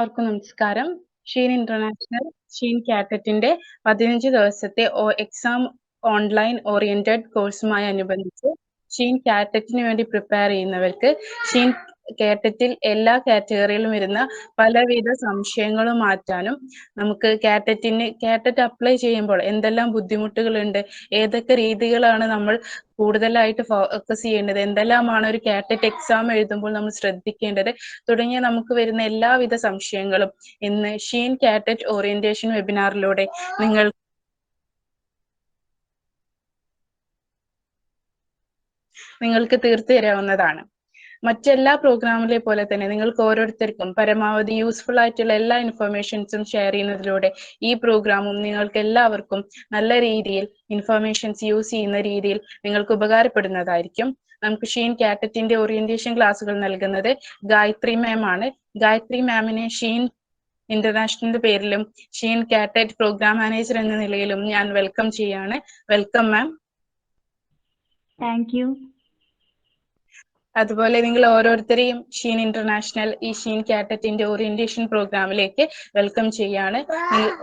എല്ലാവർക്കും നമസ്കാരം. Sheen international Sheen കാറ്ററ്റിന്റെ 15 ദിവസത്തെ എക്സാം ഓൺലൈൻ ഓറിയന്റഡ് കോഴ്സുമായി അനുബന്ധിച്ച് ഷീൻ കാറ്ററ്റിന് വേണ്ടി പ്രിപ്പയർ ചെയ്യുന്നവർക്ക് ഷീൻ കാറ്ററ്റിൽ എല്ലാ കാറ്റഗറിയിലും വരുന്ന പലവിധ സംശയങ്ങളും മാറ്റാനും നമുക്ക് കാറ്ററ്റ് അപ്ലൈ ചെയ്യുമ്പോൾ എന്തെല്ലാം ബുദ്ധിമുട്ടുകളുണ്ട്, ഏതൊക്കെ രീതികളാണ് നമ്മൾ കൂടുതലായിട്ട് ഫോക്കസ് ചെയ്യേണ്ടത്, എന്തെല്ലാമാണ് ഒരു കാറ്ററ്റ് എക്സാം എഴുതുമ്പോൾ നമ്മൾ ശ്രദ്ധിക്കേണ്ടത് തുടങ്ങിയ നമുക്ക് വരുന്ന എല്ലാവിധ സംശയങ്ങളും ഇന്ന് ഷീൻ കാറ്ററ്റ് ഓറിയന്റേഷൻ വെബിനാറിലൂടെ നിങ്ങൾക്ക് തീർത്തു തരാവുന്നതാണ്. മറ്റെല്ലാ പ്രോഗ്രാമിലെ പോലെ തന്നെ നിങ്ങൾക്ക് ഓരോരുത്തർക്കും പരമാവധി യൂസ്ഫുൾ ആയിട്ടുള്ള എല്ലാ ഇൻഫർമേഷൻസും ഷെയർ ചെയ്യുന്നതിലൂടെ ഈ പ്രോഗ്രാമും നിങ്ങൾക്ക് എല്ലാവർക്കും നല്ല രീതിയിൽ ഇൻഫർമേഷൻസ് യൂസ് ചെയ്യുന്ന രീതിയിൽ നിങ്ങൾക്ക് ഉപകാരപ്പെടുന്നതായിരിക്കും. നമുക്ക് ഷീൻ കാറ്ററ്റിന്റെ ഓറിയന്റേഷൻ ക്ലാസ്സുകൾ നൽകുന്നത് ഗായത്രി മാം ആണ്. ഗായത്രി മാമിനെ ഷീൻ ഇന്റർനാഷണലിന്റെ പേരിലും ഷീൻ കാറ്ററ്റ് പ്രോഗ്രാം മാനേജർ എന്ന നിലയിലും ഞാൻ വെൽക്കം ചെയ്യാണ്. Welcome ma'am. Thank you. അതുപോലെ നിങ്ങൾ ഓരോരുത്തരെയും ഷീൻ ഇന്റർനാഷണൽ ഈ ഷീൻ കാറ്ററ്റിന്റെ ഓറിയന്റേഷൻ പ്രോഗ്രാമിലേക്ക് വെൽക്കം ചെയ്യാണ്.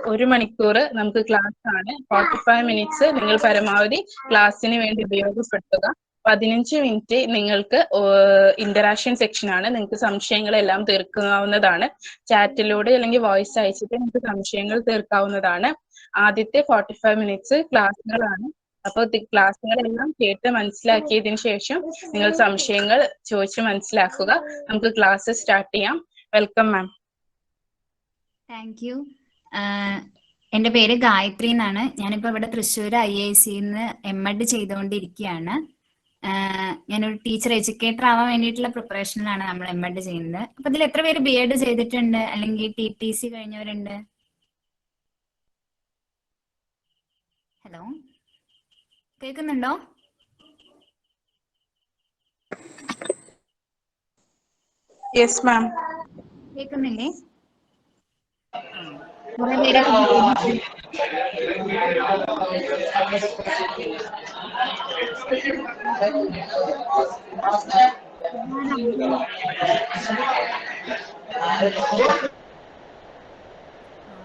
1 മണിക്കൂർ നമുക്ക് ക്ലാസ് ആണ്. 45 മിനിറ്റ്സ് നിങ്ങൾ പരമാവധി ക്ലാസ്സിന് വേണ്ടി ഉപയോഗപ്പെടുത്തുക. 15 മിനിറ്റ് നിങ്ങൾക്ക് ഇന്ററാക്ഷൻ സെക്ഷൻ ആണ്. നിങ്ങൾക്ക് സംശയങ്ങളെല്ലാം തീർക്കാവുന്നതാണ്. ചാറ്റിലൂടെ അല്ലെങ്കിൽ വോയിസ് അയച്ചിട്ട് നിങ്ങൾക്ക് സംശയങ്ങൾ തീർക്കാവുന്നതാണ്. ആദ്യത്തെ 45 മിനിറ്റ്സ് ക്ലാസ്സുകളാണ്. അപ്പോൾ ക്ലാസ്സുകളെല്ലാം കേട്ട് മനസ്സിലാക്കിയതിനു ശേഷം നിങ്ങൾ സംശയങ്ങൾ ചോദിച്ച് മനസ്സിലാക്കുക. നമുക്ക് ക്ലാസ് സ്റ്റാർട്ട് ചെയ്യാം. Welcome ma'am. Thank you. എൻ്റെ പേര് ഗായത്രി എന്നാണ്. ഞാനിപ്പോൾ ഇവിടെ തൃശ്ശൂർ IISc-ന്ന് MEd ചെയ്തുകൊണ്ടിരിക്കുകയാണ്. ഞാനൊരു ടീച്ചർ എഡ്യൂക്കേറ്റർ ആവാൻ വേണ്ടിയിട്ടുള്ള പ്രിപ്പറേഷനിലാണ് നമ്മൾ MEd ചെയ്യുന്നത്. അപ്പൊ ഇതിൽ എത്ര പേര് BEd ചെയ്തിട്ടുണ്ട് അല്ലെങ്കിൽ TTC കഴിഞ്ഞവരുണ്ട്? ഹലോ, കേൾക്കുന്നുണ്ടോ? Yes ma'am. കേൾക്കുന്നില്ലേ? കുറെ പേര്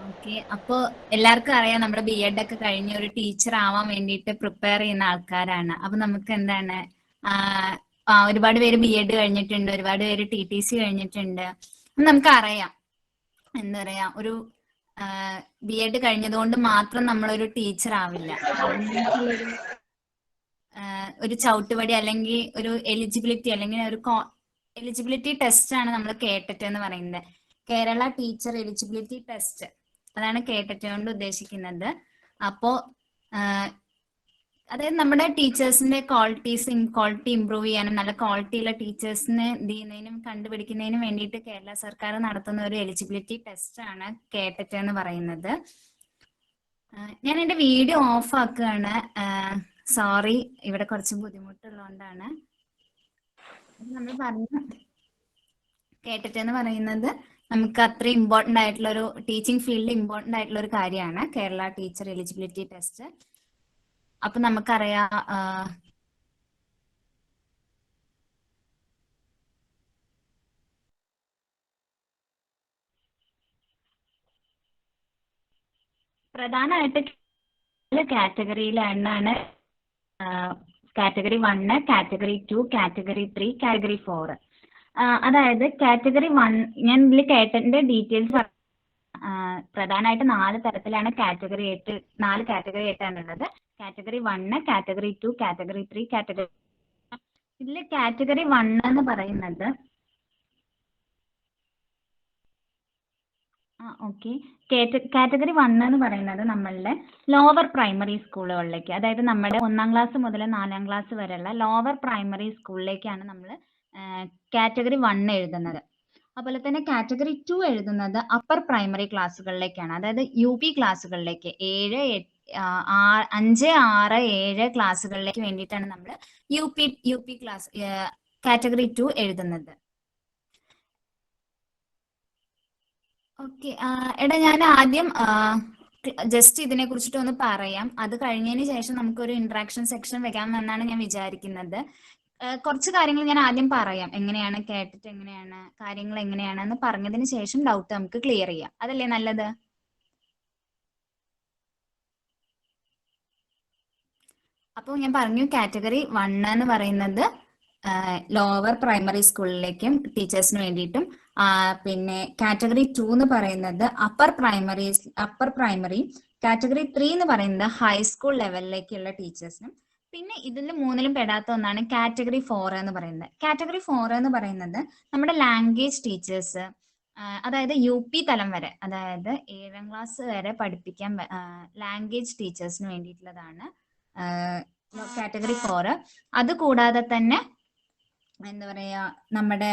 ഓക്കെ. അപ്പൊ എല്ലാവർക്കും അറിയാം നമ്മുടെ BEd ഒക്കെ കഴിഞ്ഞ ഒരു ടീച്ചർ ആവാൻ വേണ്ടിയിട്ട് പ്രിപ്പയർ ചെയ്യുന്ന ആൾക്കാരാണ്. അപ്പൊ നമുക്ക് എന്താണ് ഒരുപാട് പേര് BEd കഴിഞ്ഞിട്ടുണ്ട്, ഒരുപാട് പേര് TTC കഴിഞ്ഞിട്ടുണ്ട്. നമുക്കറിയാം എന്താ പറയാ, ഒരു BEd കഴിഞ്ഞതുകൊണ്ട് മാത്രം നമ്മളൊരു ടീച്ചർ ആവില്ല. ഒരു ചവിട്ടുപടി അല്ലെങ്കിൽ ഒരു എലിജിബിലിറ്റി അല്ലെങ്കിൽ ഒരു എലിജിബിലിറ്റി ടെസ്റ്റ് ആണ് നമ്മൾ കേട്ടറ്റ് എന്ന് പറയുന്നത്. കേരള ടീച്ചർ എലിജിബിലിറ്റി ടെസ്റ്റ്, അതാണ് കേട്ടറ്റ് കൊണ്ട് ഉദ്ദേശിക്കുന്നത്. അപ്പോ അതായത് നമ്മുടെ ടീച്ചേഴ്സിന്റെ ക്വാളിറ്റി ഇംപ്രൂവ് ചെയ്യാനും നല്ല ക്വാളിറ്റിയുള്ള ടീച്ചേഴ്സിനെ എന്ത് ചെയ്യുന്നതിനും കണ്ടുപിടിക്കുന്നതിനും വേണ്ടിയിട്ട് കേരള സർക്കാർ നടത്തുന്ന ഒരു എലിജിബിലിറ്റി ടെസ്റ്റ് ആണ് കേട്ടറ്റ് എന്ന് പറയുന്നത്. ഞാൻ എൻ്റെ വീഡിയോ ഓഫ് ആക്കുകയാണ്. സോറി, ഇവിടെ കുറച്ച് ബുദ്ധിമുട്ടുള്ളതുകൊണ്ടാണ്. നമ്മൾ പറഞ്ഞു, കേട്ടറ്റ് എന്ന് പറയുന്നത് നമുക്ക് അത്ര ഇമ്പോർട്ടൻ്റ് ആയിട്ടുള്ള ഒരു ടീച്ചിങ് ഫീൽഡിൽ ഇമ്പോർട്ടൻ്റ് ആയിട്ടുള്ള ഒരു കാര്യമാണ് കേരള ടീച്ചർ എലിജിബിലിറ്റി ടെസ്റ്റ്. അപ്പൊ നമുക്കറിയാം പ്രധാനമായിട്ട് കാറ്റഗറിയിലാണ് കാറ്റഗറി 1, കാറ്റഗറി 2, കാറ്റഗറി 3, കാറ്റഗറി 4. അതായത് കാറ്റഗറി 1 ഞാൻ ഇതിൽ കേട്ടതിന്റെ ഡീറ്റെയിൽസ് പ്രധാനമായിട്ട് 4 തരത്തിലാണ് കാറ്റഗറി 8 ആണുള്ളത്. Category 1, category 2, category 3, category. ഇതിൽ കാറ്റഗറി 1 എന്ന് പറയുന്നത് കാറ്റഗറി 1 എന്ന് പറയുന്നത് നമ്മളുടെ ലോവർ പ്രൈമറി സ്കൂളുകളിലേക്ക്, അതായത് നമ്മുടെ 1ാം ക്ലാസ് മുതൽ 4ാം ക്ലാസ് വരെയുള്ള ലോവർ പ്രൈമറി സ്കൂളിലേക്കാണ് നമ്മൾ കാറ്റഗറി 1 എഴുതുന്നത്. അതുപോലെ തന്നെ കാറ്റഗറി 2 എഴുതുന്നത് അപ്പർ പ്രൈമറി ക്ലാസ്സുകളിലേക്കാണ്, അതായത് UP ക്ലാസ്സുകളിലേക്ക് 5, 6, 7 ക്ലാസ്സുകളിലേക്ക് വേണ്ടിയിട്ടാണ് നമ്മൾ UP ക്ലാസ് കാറ്റഗറി 2 എഴുതുന്നത്. ഓക്കെ. എടാ, ഞാൻ ആദ്യം ജസ്റ്റ് ഇതിനെ കുറിച്ചിട്ട് ഒന്ന് പറയാം. അത് കഴിഞ്ഞതിന് ശേഷം നമുക്കൊരു ഇന്ററാക്ഷൻ സെക്ഷൻ വെക്കാമെന്നാണ് ഞാൻ വിചാരിക്കുന്നത്. കുറച്ച് കാര്യങ്ങൾ ഞാൻ ആദ്യം പറയാം, എങ്ങനെയാണ് കേട്ടിട്ട് എങ്ങനെയാണ് കാര്യങ്ങൾ എങ്ങനെയാണെന്ന് പറഞ്ഞതിന് ശേഷം ഡൗട്ട് നമുക്ക് ക്ലിയർ ചെയ്യാം. അതല്ലേ നല്ലത്? അപ്പോൾ ഞാൻ പറഞ്ഞു കാറ്റഗറി 1 എന്ന് പറയുന്നത് ലോവർ പ്രൈമറി സ്കൂളിലേക്കും ടീച്ചേഴ്സിന് വേണ്ടിയിട്ടും, പിന്നെ കാറ്റഗറി 2 എന്ന് പറയുന്നത് അപ്പർ പ്രൈമറി, കാറ്റഗറി 3 എന്ന് പറയുന്നത് ഹൈസ്കൂൾ ലെവലിലേക്കുള്ള ടീച്ചേഴ്സിനും, പിന്നെ ഇതിൽ മൂന്നിലും പെടാത്ത ഒന്നാണ് കാറ്റഗറി 4 എന്ന് പറയുന്നത്. കാറ്റഗറി 4 എന്ന് പറയുന്നത് നമ്മുടെ ലാംഗ്വേജ് ടീച്ചേഴ്സ്, അതായത് UP തലം വരെ, അതായത് 7ാം ക്ലാസ് വരെ പഠിപ്പിക്കാൻ ലാംഗ്വേജ് ടീച്ചേഴ്സിന് വേണ്ടിയിട്ടുള്ളതാണ് കാറ്റഗറി 4. അത് കൂടാതെ തന്നെ എന്താ പറയാ, നമ്മുടെ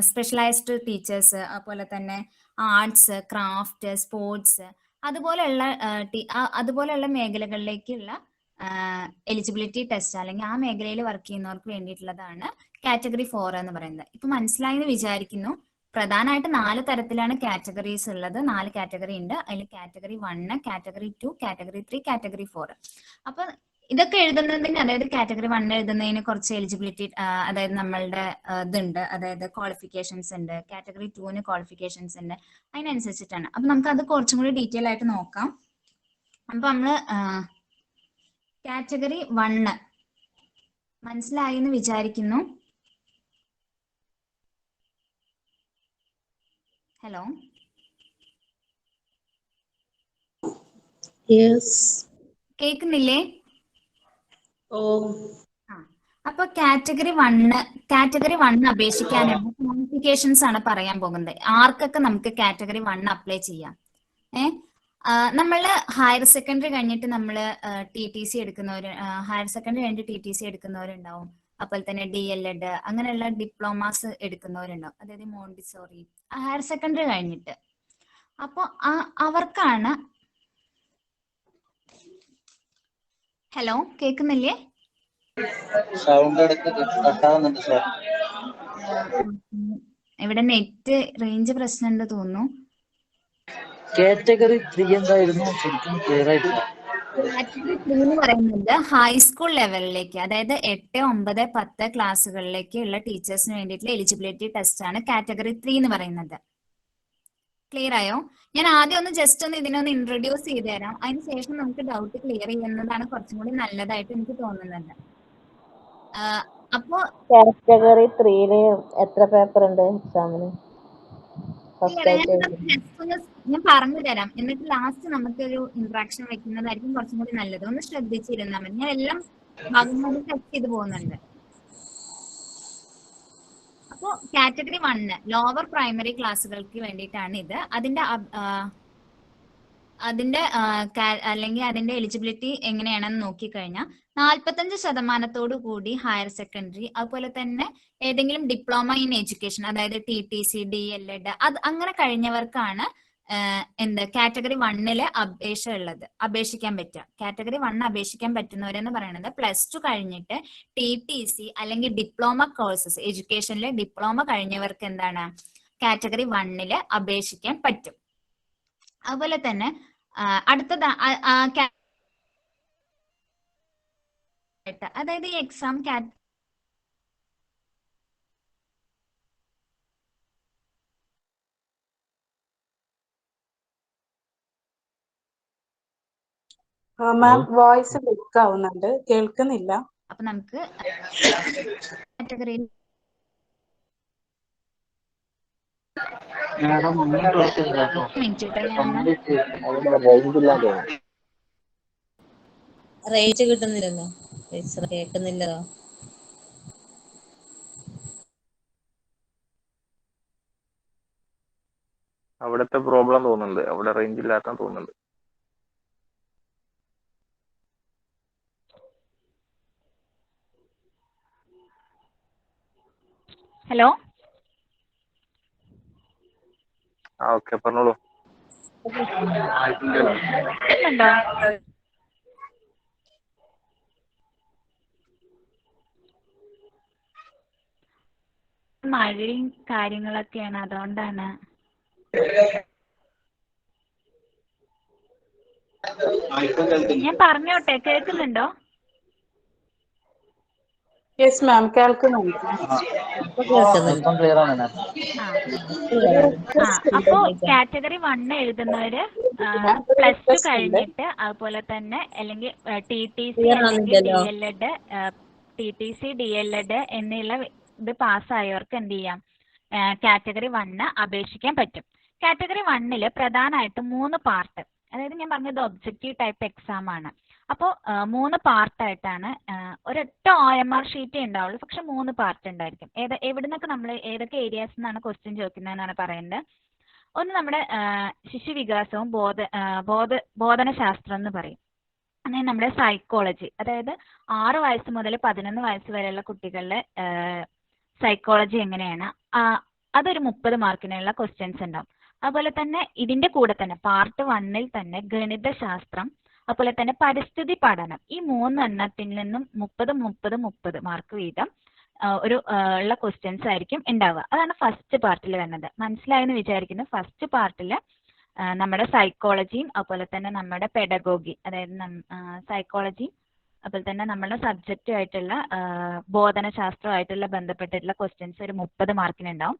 സ്പെഷ്യലൈസ്ഡ് ടീച്ചേഴ്സ്, അതുപോലെ തന്നെ ആർട്സ്, ക്രാഫ്റ്റ്, സ്പോർട്സ്, അതുപോലെയുള്ള മേഖലകളിലേക്കുള്ള എലിജിബിലിറ്റി ടെസ്റ്റ് അല്ലെങ്കിൽ ആ മേഖലയിൽ വർക്ക് ചെയ്യുന്നവർക്ക് വേണ്ടിയിട്ടുള്ളതാണ് കാറ്റഗറി 4 എന്ന് പറയുന്നത്. ഇപ്പൊ മനസ്സിലായെന്ന് വിചാരിക്കുന്നു. പ്രധാനമായിട്ട് 4 തരത്തിലാണ് കാറ്റഗറീസ് ഉള്ളത്. 4 കാറ്റഗറി ഉണ്ട്. അതിൽ കാറ്റഗറി 1, കാറ്റഗറി 2, കാറ്റഗറി 3, കാറ്റഗറി 4. അപ്പൊ ഇതൊക്കെ എഴുതുന്നതിന്, അതായത് കാറ്റഗറി 1 എഴുതുന്നതിന് കുറച്ച് എലിജിബിലിറ്റി, അതായത് നമ്മളുടെ ഇതുണ്ട്, അതായത് ക്വാളിഫിക്കേഷൻസ് ഉണ്ട്. കാറ്റഗറി 2ന് ക്വാളിഫിക്കേഷൻസ് ഉണ്ട്. അതിനനുസരിച്ചിട്ടാണ്. അപ്പൊ നമുക്ക് അത് കുറച്ചും കൂടി ഡീറ്റെയിൽ ആയിട്ട് നോക്കാം. അപ്പൊ നമ്മള് കാറ്റഗറി 1 മനസ്സിലായി എന്ന് വിചാരിക്കുന്നു. ഹലോ, കേൾക്കുന്നില്ലേ? അപ്പൊ കാറ്റഗറി 1 അപേക്ഷിക്കാനുള്ള ക്വാളിഫിക്കേഷൻസ് ആണ് പറയാൻ പോകുന്നത്. ആർക്കൊക്കെ നമുക്ക് കാറ്റഗറി 1 അപ്ലൈ ചെയ്യാം? നമ്മള് ഹയർ സെക്കൻഡറി കഴിഞ്ഞിട്ട് നമ്മള് TTC എടുക്കുന്നവര്, ഹയർ സെക്കൻഡറി കഴിഞ്ഞിട്ട് TTC എടുക്കുന്നവരുണ്ടാവും. അതുപോലെ തന്നെ DLED അങ്ങനെയുള്ള ഡിപ്ലോമാസ് എടുക്കുന്നവരുണ്ടാവും, അതായത് മോണ്ടിസോറി ഹയർ സെക്കൻഡറി കഴിഞ്ഞിട്ട്. അപ്പൊ അവർക്കാണ്. ഹലോ, കേൾക്കുന്നില്ലേ? ഇവിടെ നെറ്റ് റേഞ്ച് പ്രശ്നമുണ്ട് തോന്നുന്നു. കാറ്റഗറി 3 എന്തായിരുന്നു? ശരിക്കും ക്ലിയർ ആയിട്ടില്ല. കാറ്റഗറി 3 എന്ന് പറയുന്നത് ഹൈസ്കൂൾ ലെവലിലേക്ക്, അതായത് 8, 9, 10 ക്ലാസ്സുകളിലേക്ക് ഉള്ള ടീച്ചേഴ്സിന് വേണ്ടിയിട്ടുള്ള എലിജിബിലിറ്റി ടെസ്റ്റ് ആണ് കാറ്റഗറി 3 എന്ന് പറയുന്നത്. ക്ലിയർ ആയോ? ഞാൻ ആദ്യം ഒന്ന് ജസ്റ്റ് ഒന്ന് ഇതിനൊന്ന് ഇൻട്രൊഡ്യൂസ് ചെയ്ത് തരാം. അതിനുശേഷം നമുക്ക് ഡൗട്ട് ക്ലിയർ ചെയ്യുന്നതാണ് കുറച്ചും കൂടി നല്ലതായിട്ട് എനിക്ക് തോന്നുന്നത്. അപ്പോ കാറ്റഗറി 3 എത്ര പേപ്പർ ഉണ്ട് എക്സാമിന്? ഞാൻ പറഞ്ഞു തരാം, എന്നിട്ട് ലാസ്റ്റ് നമുക്കൊരു ഇന്ററാക്ഷൻ വെക്കുന്നതായിരിക്കും കുറച്ചും കൂടി നല്ലത്. ഒന്ന് ശ്രദ്ധിച്ചിരുന്നാൽ മതി. ഞാൻ എല്ലാം ഭാഗമായി ടച്ച് ചെയ്ത് പോകുന്നുണ്ട്. അപ്പോ കാറ്റഗറി 1 ലോവർ പ്രൈമറി ക്ലാസ്സുകൾക്ക് വേണ്ടിയിട്ടാണ് ഇത്. അതിന്റെ അല്ലെങ്കിൽ അതിന്റെ എലിജിബിലിറ്റി എങ്ങനെയാണെന്ന് നോക്കിക്കഴിഞ്ഞാൽ 45% കൂടി ഹയർ സെക്കൻഡറി, അതുപോലെ തന്നെ ഏതെങ്കിലും ഡിപ്ലോമ ഇൻ എഡ്യൂക്കേഷൻ, അതായത് TTC, DLED അങ്ങനെ കഴിഞ്ഞവർക്കാണ് കാറ്റഗറി 1 അപേക്ഷിക്കാൻ പറ്റുക. കാറ്റഗറി 1 അപേക്ഷിക്കാൻ പറ്റുന്നവരെന്ന് പറയുന്നത് +2 കഴിഞ്ഞിട്ട് TTC അല്ലെങ്കിൽ ഡിപ്ലോമ കോഴ്സസ്, എഡ്യൂക്കേഷനിലെ ഡിപ്ലോമ കഴിഞ്ഞവർക്ക് എന്താണ് കാറ്റഗറി 1 അപേക്ഷിക്കാൻ പറ്റും. അതുപോലെ തന്നെ അടുത്തത് അതായത് ഈ എക്സാം മാം വോയിസ് ബ്രേക്ക് ആവുന്നുണ്ട്, കേൾക്കുന്നില്ല. അപ്പൊ നമുക്ക് കാറ്റഗറി റേഞ്ച് കിട്ടുന്നില്ലല്ലോ, കേൾക്കുന്നില്ലല്ലോ. അവിടുത്തെ പ്രോബ്ലം തോന്നുന്നുണ്ട്, അവിടെ റേഞ്ച് ഇല്ലാത്ത തോന്നുന്നുണ്ട്. ഹലോ, ഓക്കെ പറഞ്ഞോളൂ. മഴയും കാര്യങ്ങളൊക്കെയാണ്, അതുകൊണ്ടാണ്. ഞാൻ പറഞ്ഞോട്ടെ, കേൾക്കുന്നുണ്ടോ? യെസ് മാം, കേൾക്കുന്നുണ്ട്. ഇപ്പൊ കേൾക്കുന്നുണ്ട്. ഇപ്പം ക്ലിയർ ആണ് മാം. ആ Clear ആണ്. അപ്പോ കാറ്റഗറി 1 എഴുതുന്നവര് പ്ലസ് ടു കഴിഞ്ഞിട്ട് അതുപോലെ തന്നെ അല്ലെങ്കിൽ ടി ടി സി Clear അല്ലെങ്കിൽ ഡി ആവുന്നില്ലല്ലോ. എൽ എഡ് TTC DLED എന്നുള്ള ഇത് പാസ്സായവർക്ക് എന്ത് ചെയ്യാം, കാറ്റഗറി 1 അപേക്ഷിക്കാൻ പറ്റും. കാറ്റഗറി 1 പ്രധാനമായിട്ടും 3 പാർട്ട്, അതായത് ഞാൻ പറഞ്ഞത് ഒബ്ജക്റ്റീവ് ടൈപ്പ് എക്സാം ആണ്. അപ്പോൾ 3 പാർട്ടായിട്ടാണ്, ഒരൊറ്റ OMR ഷീറ്റേ ഉണ്ടാവുള്ളൂ, പക്ഷെ 3 പാർട്ട് ഉണ്ടായിരിക്കും. എവിടുന്നൊക്കെ നമ്മൾ ഏതൊക്കെ ഏരിയാസ് നിന്നാണ് ക്വസ്റ്റ്യൻ ചോദിക്കുന്നതെന്നാണ് പറയുന്നത്. ഒന്ന് നമ്മുടെ ശിശുവികാസവും ബോധനശാസ്ത്രം എന്ന് പറയും. അങ്ങനെ നമ്മുടെ സൈക്കോളജി, അതായത് 6 വയസ്സ് മുതൽ 11 വയസ്സ് വരെയുള്ള കുട്ടികളുടെ സൈക്കോളജി എങ്ങനെയാണ്, അതൊരു 30 മാർക്കിനുള്ള ക്വസ്റ്റ്യൻസ് ഉണ്ടാവും. അതുപോലെ തന്നെ ഇതിന്റെ കൂടെ തന്നെ പാർട്ട് 1 തന്നെ ഗണിതശാസ്ത്രം, അതുപോലെ തന്നെ പരിസ്ഥിതി പഠനം, ഈ 3 എണ്ണത്തിൽ നിന്നും 30 മാർക്ക് വീതം ഉള്ള ക്വസ്റ്റ്യൻസ് ആയിരിക്കും ഉണ്ടാവുക. അതാണ് ഫസ്റ്റ് പാർട്ടിൽ വരുന്നത്. മനസ്സിലായെന്ന് വിചാരിക്കുന്നു. ഫസ്റ്റ് പാർട്ടിൽ നമ്മുടെ സൈക്കോളജിയും അതുപോലെ തന്നെ നമ്മുടെ പെഡഗോഗി, അതായത് സൈക്കോളജിയും അതുപോലെ തന്നെ നമ്മുടെ സബ്ജക്റ്റുമായിട്ടുള്ള ബോധനശാസ്ത്രമായിട്ടുള്ള ബന്ധപ്പെട്ടിട്ടുള്ള ക്വസ്റ്റ്യൻസ് ഒരു 30 മാർക്കിനുണ്ടാവും.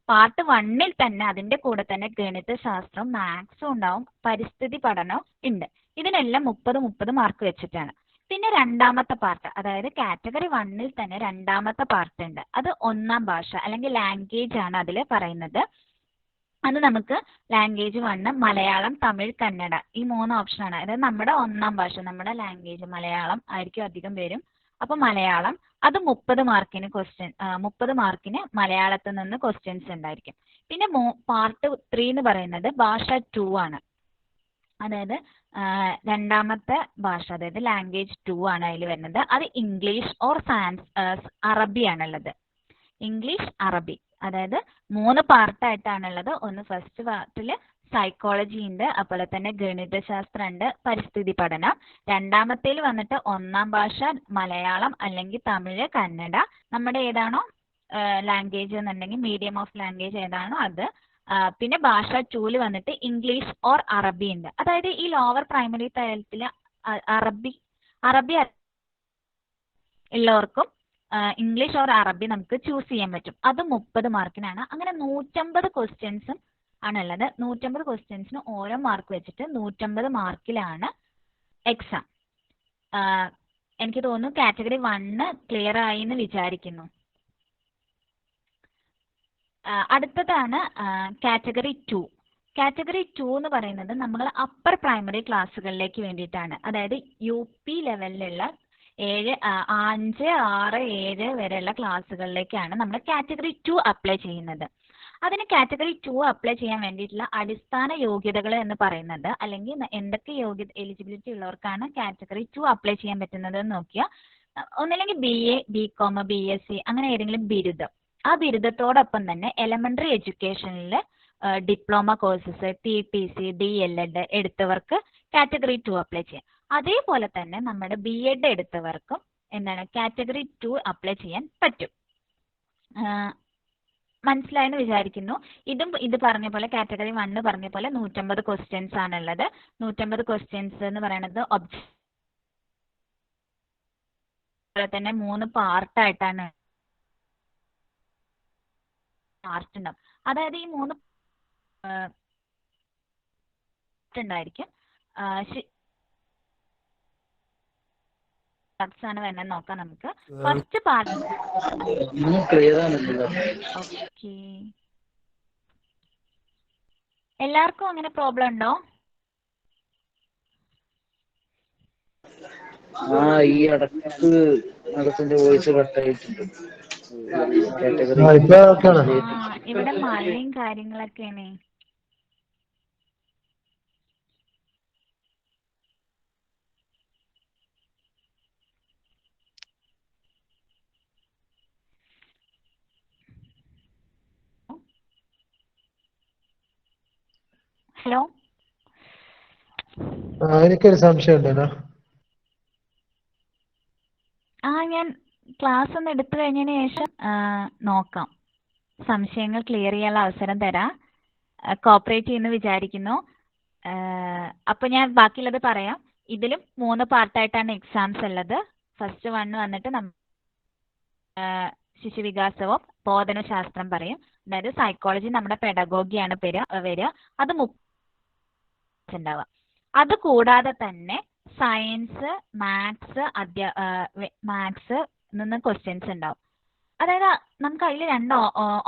പാർട്ട് 1 തന്നെ അതിന്റെ കൂടെ തന്നെ ഗണിതശാസ്ത്രവും മാത്സും ഉണ്ടാവും, പരിസ്ഥിതി പഠനവും ഉണ്ട്. ഇതിനെല്ലാം 30 മാർക്ക് വെച്ചിട്ടാണ്. പിന്നെ രണ്ടാമത്തെ പാർട്ട്, അതായത് കാറ്റഗറി 1 തന്നെ രണ്ടാമത്തെ പാർട്ട് ഉണ്ട്. അത് 1ാം ഭാഷ അല്ലെങ്കിൽ ലാംഗ്വേജ് ആണ് അതിൽ പറയുന്നത്. അത് നമുക്ക് ലാംഗ്വേജ് 1 മലയാളം, തമിഴ്, കന്നഡ, ഈ 3 ഓപ്ഷനാണ്. അതായത് നമ്മുടെ 1ാം ഭാഷ, നമ്മുടെ ലാംഗ്വേജ് മലയാളം ആയിരിക്കും അധികം പേരും. അപ്പൊ മലയാളം, അത് 30 മാർക്കിന് 30 മാർക്കിന് മലയാളത്തിൽ നിന്ന് ക്വസ്റ്റ്യൻസ് ഉണ്ടായിരിക്കും. പിന്നെ പാർട്ട് 3 എന്ന് പറയുന്നത് ഭാഷ 2 ആണ്. അതായത് രണ്ടാമത്തെ ഭാഷ, അതായത് ലാംഗ്വേജ് 2 ആണ് അതിൽ വരുന്നത്. അത് ഇംഗ്ലീഷ് ഓർ അറബിയാണുള്ളത്. ഇംഗ്ലീഷ്, അറബി, അതായത് 3 പാർട്ടായിട്ടാണുള്ളത്. ഒന്ന് ഫസ്റ്റ് പാർട്ടിൽ സൈക്കോളജി ഉണ്ട്, അതുപോലെ തന്നെ ഗണിതശാസ്ത്രം ഉണ്ട്, പരിസ്ഥിതി പഠനം. രണ്ടാമത്തേൽ വന്നിട്ട് 1ാം ഭാഷ മലയാളം അല്ലെങ്കിൽ തമിഴ്, കന്നഡ, നമ്മുടെ ഏതാണോ ലാംഗ്വേജ് എന്നുണ്ടെങ്കിൽ മീഡിയം ഓഫ് ലാംഗ്വേജ് ഏതാണോ അത്. പിന്നെ ഭാഷ 2 വന്നിട്ട് ഇംഗ്ലീഷ് ഓർ അറബി ഉണ്ട്. അതായത് ഈ ലോവർ പ്രൈമറി തലത്തിൽ അറബി ഉള്ളവർക്കും ഇംഗ്ലീഷ് ഓർ അറബി നമുക്ക് ചൂസ് ചെയ്യാൻ പറ്റും. അത് 30 മാർക്കിനാണ്. അങ്ങനെ 150 ക്വസ്റ്റ്യൻസും ആണുള്ളത്. 150 ക്വസ്റ്റ്യൻസിന് ഓരോ മാർക്ക് വെച്ചിട്ട് 150 മാർക്കിലാണ് എക്സാം. എനിക്ക് തോന്നുന്നു കാറ്റഗറി 1 ക്ലിയർ ആയി എന്ന് വിചാരിക്കുന്നു. അടുത്തതാണ് കാറ്റഗറി 2. കാറ്റഗറി 2 എന്ന് പറയുന്നത് നമ്മൾ അപ്പർ പ്രൈമറി ക്ലാസ്സുകളിലേക്ക് വേണ്ടിയിട്ടാണ്. അതായത് UP ലെവലിലുള്ള 5, 6, 7 വരെയുള്ള ക്ലാസ്സുകളിലേക്കാണ് നമ്മൾ കാറ്റഗറി 2 അപ്ലൈ ചെയ്യുന്നത്. അതിന് കാറ്റഗറി 2 അപ്ലൈ ചെയ്യാൻ വേണ്ടിയിട്ടുള്ള അടിസ്ഥാന യോഗ്യതകൾ എന്ന് പറയുന്നത്, അല്ലെങ്കിൽ എന്തൊക്കെ എലിജിബിലിറ്റി ഉള്ളവർക്കാണ് കാറ്റഗറി 2 അപ്ലൈ ചെയ്യാൻ പറ്റുന്നത് എന്ന് നോക്കിയാൽ, ഒന്നില്ലെങ്കിൽ BA, BCom, BSc അങ്ങനെ ഏതെങ്കിലും ബിരുദം. ആ ബിരുദത്തോടൊപ്പം തന്നെ എലമെന്ററി എഡ്യൂക്കേഷനിൽ ഡിപ്ലോമ കോഴ്സസ്, TTC, DLED എടുത്തവർക്ക് കാറ്റഗറി 2 അപ്ലൈ ചെയ്യാം. അതേപോലെ തന്നെ നമ്മുടെ BEd എടുത്തവർക്കും എന്താണ് കാറ്റഗറി 2 അപ്ലൈ ചെയ്യാൻ പറ്റും. മനസ്സിലായെന്ന് വിചാരിക്കുന്നു. ഇത് പറഞ്ഞ പോലെ കാറ്റഗറി 1 പറഞ്ഞ പോലെ 150 ക്വസ്റ്റ്യൻസ് ആണുള്ളത്. 150 ക്വസ്റ്റ്യൻസ് എന്ന് പറയുന്നത് തന്നെ 3 പാർട്ടായിട്ടാണ് ഉണ്ടാവും. അതായത് ഈ 3 ഉണ്ടായിരിക്കും. ആണ് വരുന്നത് നോക്കാം നമുക്ക്. First part okay. എല്ലാവർക്കും അങ്ങനെ പ്രോബ്ലം ഉണ്ടോ? ഈ അടുത്തിന്റെ വോയിസ് കട്ടായിട്ടുണ്ട്. ഇവിടെ മഴയും കാര്യങ്ങളൊക്കെയാണ്. ഹലോ, എനിക്കൊരു സംശയം ഉണ്ടല്ലോ. ഞാൻ ക്ലാസ് ഒന്ന് എടുത്തു കഴിഞ്ഞതിന് ശേഷം നോക്കാം. സംശയങ്ങൾ ക്ലിയർ ചെയ്യാനുള്ള അവസരം തരാം. കോപ്പറേറ്റ് ചെയ്യുന്നു വിചാരിക്കുന്നു. അപ്പോൾ ഞാൻ ബാക്കിയുള്ളത് പറയാം. ഇതിലും 3 പാർട്ടായിട്ടാണ് എക്സാംസ് ഉള്ളത്. ഫസ്റ്റ് 1 വന്നിട്ട് ശിശുവികാസവും ബോധനശാസ്ത്രം പറയും. അതായത് സൈക്കോളജി നമ്മുടെ പെഡഗോഗിയാണ് വരിക. അത് ഉണ്ടാവുക. അത് കൂടാതെ തന്നെ സയൻസ്, മാത്സ് നിന്ന് ക്വസ്റ്റ്യൻസ് ഉണ്ടാവും. അതായത് നമുക്ക് അതിൽ 2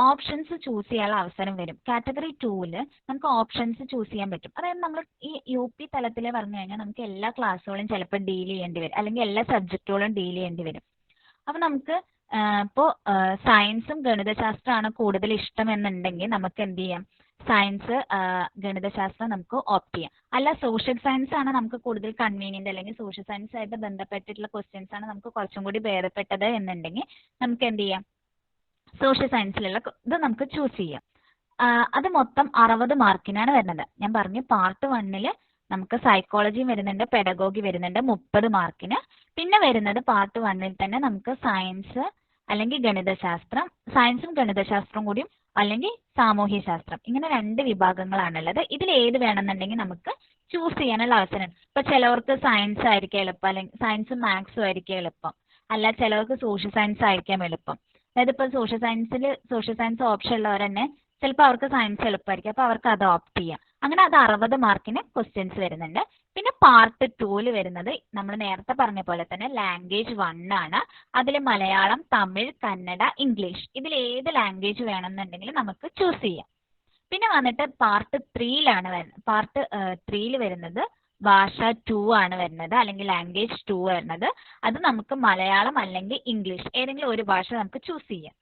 ഓപ്ഷൻസ് ചൂസ് ചെയ്യാനുള്ള അവസരം വരും. കാറ്റഗറി 2-ല് നമുക്ക് ഓപ്ഷൻസ് ചൂസ് ചെയ്യാൻ പറ്റും. അതായത് നമ്മൾ ഈ UP തലത്തിൽ പറഞ്ഞു കഴിഞ്ഞാൽ നമുക്ക് എല്ലാ ക്ലാസ്സുകളും ചിലപ്പോൾ ഡീൽ ചെയ്യേണ്ടി വരും, അല്ലെങ്കിൽ എല്ലാ സബ്ജക്റ്റുകളും ഡീൽ ചെയ്യേണ്ടി വരും. അപ്പം നമുക്ക് ഇപ്പോൾ സയൻസും ഗണിതശാസ്ത്രമാണ് കൂടുതൽ ഇഷ്ടമെന്നുണ്ടെങ്കിൽ നമുക്ക് എന്ത് ചെയ്യാം, സയൻസ്, ഗണിതശാസ്ത്രം നമുക്ക് ഓപ്റ്റ് ചെയ്യാം. അല്ല സോഷ്യൽ സയൻസ് ആണ് നമുക്ക് കൂടുതൽ കൺവീനിയന്റ്, അല്ലെങ്കിൽ സോഷ്യൽ സയൻസ് ആയിട്ട് ബന്ധപ്പെട്ടിട്ടുള്ള ക്വസ്റ്റ്യൻസ് ആണ് നമുക്ക് കുറച്ചും കൂടി ഭേദപ്പെട്ടത് എന്നുണ്ടെങ്കിൽ നമുക്ക് എന്ത് ചെയ്യാം, സോഷ്യൽ സയൻസിലുള്ള ഇത് നമുക്ക് ചൂസ് ചെയ്യാം. അത് മൊത്തം 60 മാർക്കിനാണ് വരുന്നത്. ഞാൻ പറഞ്ഞു പാർട്ട് 1-ല് നമുക്ക് സൈക്കോളജി വരുന്നുണ്ട്, പെഡഗോഗി വരുന്നുണ്ട് 30 മാർക്കിന്. പിന്നെ വരുന്നത് പാർട്ട് 1-ൽ തന്നെ നമുക്ക് സയൻസ് അല്ലെങ്കിൽ ഗണിതശാസ്ത്രം, സയൻസും ഗണിതശാസ്ത്രവും കൂടിയും അല്ലെങ്കിൽ സാമൂഹ്യശാസ്ത്രം, ഇങ്ങനെ 2 വിഭാഗങ്ങളാണുള്ളത്. ഇതിൽ ഏത് വേണമെന്നുണ്ടെങ്കിൽ നമുക്ക് ചൂസ് ചെയ്യാനുള്ള അവസരം. ഇപ്പൊ ചിലവർക്ക് സയൻസ് ആയിരിക്കും എളുപ്പം, അല്ലെങ്കിൽ സയൻസും മാത്സും ആയിരിക്കും എളുപ്പം, അല്ല ചിലവർക്ക് സോഷ്യൽ സയൻസ് ആയിരിക്കാം എളുപ്പം. അതായത് ഇപ്പോൾ സോഷ്യൽ സയൻസ് ഓപ്ഷൻ ഉള്ളവർ തന്നെ ചിലപ്പോൾ അവർക്ക് സയൻസ് എളുപ്പമായിരിക്കും, അപ്പോൾ അവർക്ക് അത് ഓപ്റ്റ് ചെയ്യാം. അങ്ങനെ അത് 60 മാർക്കിന് ക്വസ്റ്റ്യൻസ് വരുന്നുണ്ട്. പിന്നെ പാർട്ട് 2-ല് വരുന്നത് നമ്മൾ നേരത്തെ പറഞ്ഞ പോലെ തന്നെ ലാംഗ്വേജ് 1 ആണ്. അതിൽ മലയാളം, തമിഴ്, കന്നഡ, ഇംഗ്ലീഷ്, ഇതിൽ ഏത് ലാംഗ്വേജ് വേണമെന്നുണ്ടെങ്കിലും നമുക്ക് ചൂസ് ചെയ്യാം. പിന്നെ വന്നിട്ട് പാർട്ട് 3-ല് വരുന്നത് ഭാഷ 2 ആണ് വരുന്നത്, അല്ലെങ്കിൽ ലാംഗ്വേജ് 2 വരുന്നത്. അത് നമുക്ക് മലയാളം അല്ലെങ്കിൽ ഇംഗ്ലീഷ് ഏതെങ്കിലും ഒരു ഭാഷ നമുക്ക് ചൂസ് ചെയ്യാം.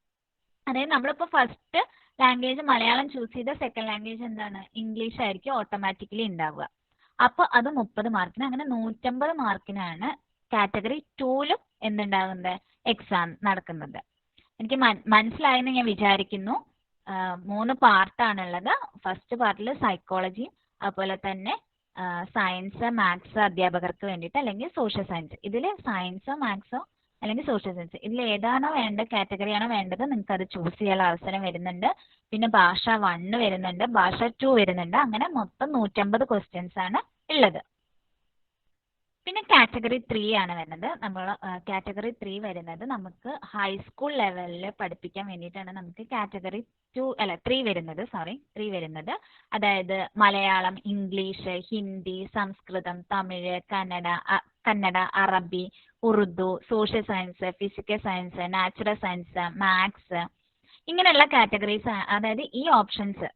അതായത് നമ്മളിപ്പോൾ ഫസ്റ്റ് ലാംഗ്വേജ് മലയാളം ചൂസ് ചെയ്ത സെക്കൻഡ് ലാംഗ്വേജ് എന്താണ്, ഇംഗ്ലീഷ് ആയിരിക്കും ഓട്ടോമാറ്റിക്കലി ഉണ്ടാവുക. അപ്പോൾ അത് 30 മാർക്കിന്. അങ്ങനെ 150 മാർക്കിനാണ് കാറ്റഗറി 2-ലും എന്തുണ്ടാകുന്നത്, എക്സാം നടക്കുന്നത്. എനിക്ക് മനസ്സിലായെന്ന് ഞാൻ വിചാരിക്കുന്നു. 3 പാർട്ടാണുള്ളത്. ഫസ്റ്റ് പാർട്ടിൽ സൈക്കോളജിയും അതുപോലെ തന്നെ സയൻസ്, മാത്സ് അധ്യാപകർക്ക് വേണ്ടിയിട്ട്, അല്ലെങ്കിൽ സോഷ്യൽ സയൻസ്. ഇതിൽ സയൻസോ മാത്സോ അല്ലെങ്കിൽ സോഷ്യൽ സയൻസ്, ഇതിൽ ഏതാണോ വേണ്ട കാറ്റഗറിയാണോ വേണ്ടത് നിങ്ങൾക്ക് അത് ചൂസ് ചെയ്യാനുള്ള അവസരം വരുന്നുണ്ട്. പിന്നെ ഭാഷ 1 വരുന്നുണ്ട്, ഭാഷ 2 വരുന്നുണ്ട്. അങ്ങനെ മൊത്തം 150 ക്വസ്റ്റ്യൻസ് ആണ് ഉള്ളത്. പിന്നെ കാറ്റഗറി 3 ആണ് വരുന്നത്. നമ്മൾ കാറ്റഗറി 3 വരുന്നത് നമുക്ക് ഹൈസ്കൂൾ ലെവലിൽ പഠിപ്പിക്കാൻ വേണ്ടിയിട്ടാണ് നമുക്ക് കാറ്റഗറി 3 വരുന്നത്. അതായത് മലയാളം, ഇംഗ്ലീഷ്, ഹിന്ദി, സംസ്കൃതം, തമിഴ്, കന്നഡ, അറബി, Urdu, social science, physical science, natural science, maths, ഇങ്ങനെയുള്ള കാറ്റഗറീസ്, അതായത് ഈ ഓപ്ഷൻസ്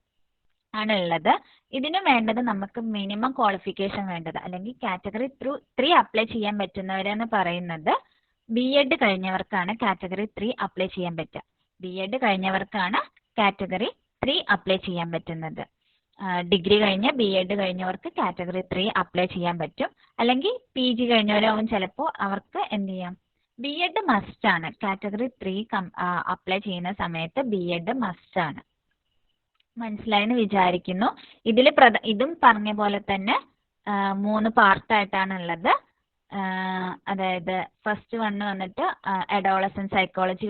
ആണ് ഉള്ളത്. ഇതിന് വേണ്ടത് നമുക്ക് മിനിമം ക്വാളിഫിക്കേഷൻ വേണ്ടത്, അല്ലെങ്കിൽ കാറ്റഗറി 3 അപ്ലൈ ചെയ്യാൻ പറ്റുന്നവരെന്ന് പറയുന്നത് BEd കഴിഞ്ഞവർക്കാണ് കാറ്റഗറി 3 അപ്ലൈ ചെയ്യാൻ പറ്റുക. BEd കഴിഞ്ഞവർക്കാണ് കാറ്റഗറി 3 അപ്ലൈ ചെയ്യാൻ പറ്റുന്നത്. ഡിഗ്രി കഴിഞ്ഞ BEd കഴിഞ്ഞവർക്ക് കാറ്റഗറി 3 അപ്ലൈ ചെയ്യാൻ പറ്റും. അല്ലെങ്കിൽ PG കഴിഞ്ഞവരാവും ചിലപ്പോൾ അവർക്ക് എന്ത് ചെയ്യാം, BEd മസ്റ്റ് ആണ്. കാറ്റഗറി 3 അപ്ലൈ ചെയ്യുന്ന സമയത്ത് BEd മസ്റ്റ് ആണ്. മനസ്സിലായെന്ന് വിചാരിക്കുന്നു. ഇതും പറഞ്ഞ പോലെ തന്നെ 3 പാർട്ടായിട്ടാണ് ഉള്ളത്. അതായത് ഫസ്റ്റ് 1 വന്നിട്ട് അഡോളസെന്റ് സൈക്കോളജി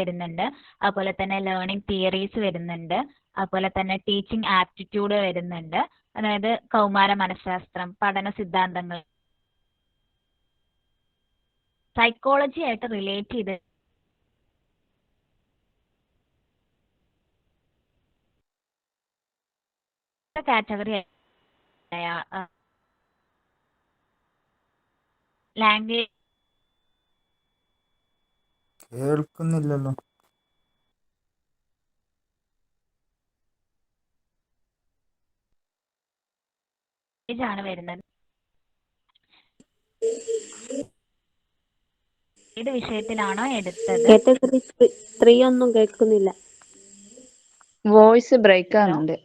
വരുന്നുണ്ട്, അതുപോലെ തന്നെ ലേണിംഗ് തിയറീസ് വരുന്നുണ്ട്, അതുപോലെ തന്നെ ടീച്ചിങ് ആപ്റ്റിറ്റ്യൂഡ് വരുന്നുണ്ട്. അതായത് കൗമാര മനഃശാസ്ത്രം, പഠന സിദ്ധാന്തങ്ങൾ, സൈക്കോളജി ആയിട്ട് റിലേറ്റ് ചെയ്ത് കാറ്റഗറി ലാംഗ്വേജ് കേൾക്കുന്നില്ലല്ലോ. ആണ് വരുന്നത്. ഏത് വിഷയത്തിലാണോ എടുത്തത്? കാറ്റഗറി 3 ഒന്നും കേൾക്കുന്നില്ല. വോയിസ് ബ്രേക്ക് ആവുന്നുണ്ട്.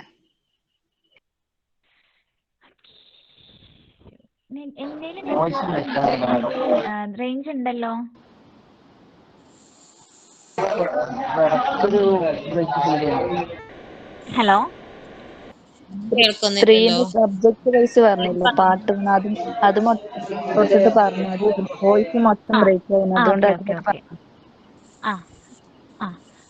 റേഞ്ച് ഉണ്ടല്ലോ. ഹലോ, സബ്ജക്ട് വൈസ് പറഞ്ഞില്ലേ, പാട്ട് അത് തൊട്ടിട്ട് പറഞ്ഞു. അത് വോയിസ് മൊത്തം ബ്രേക്ക് ആവുന്നു. അതുകൊണ്ട്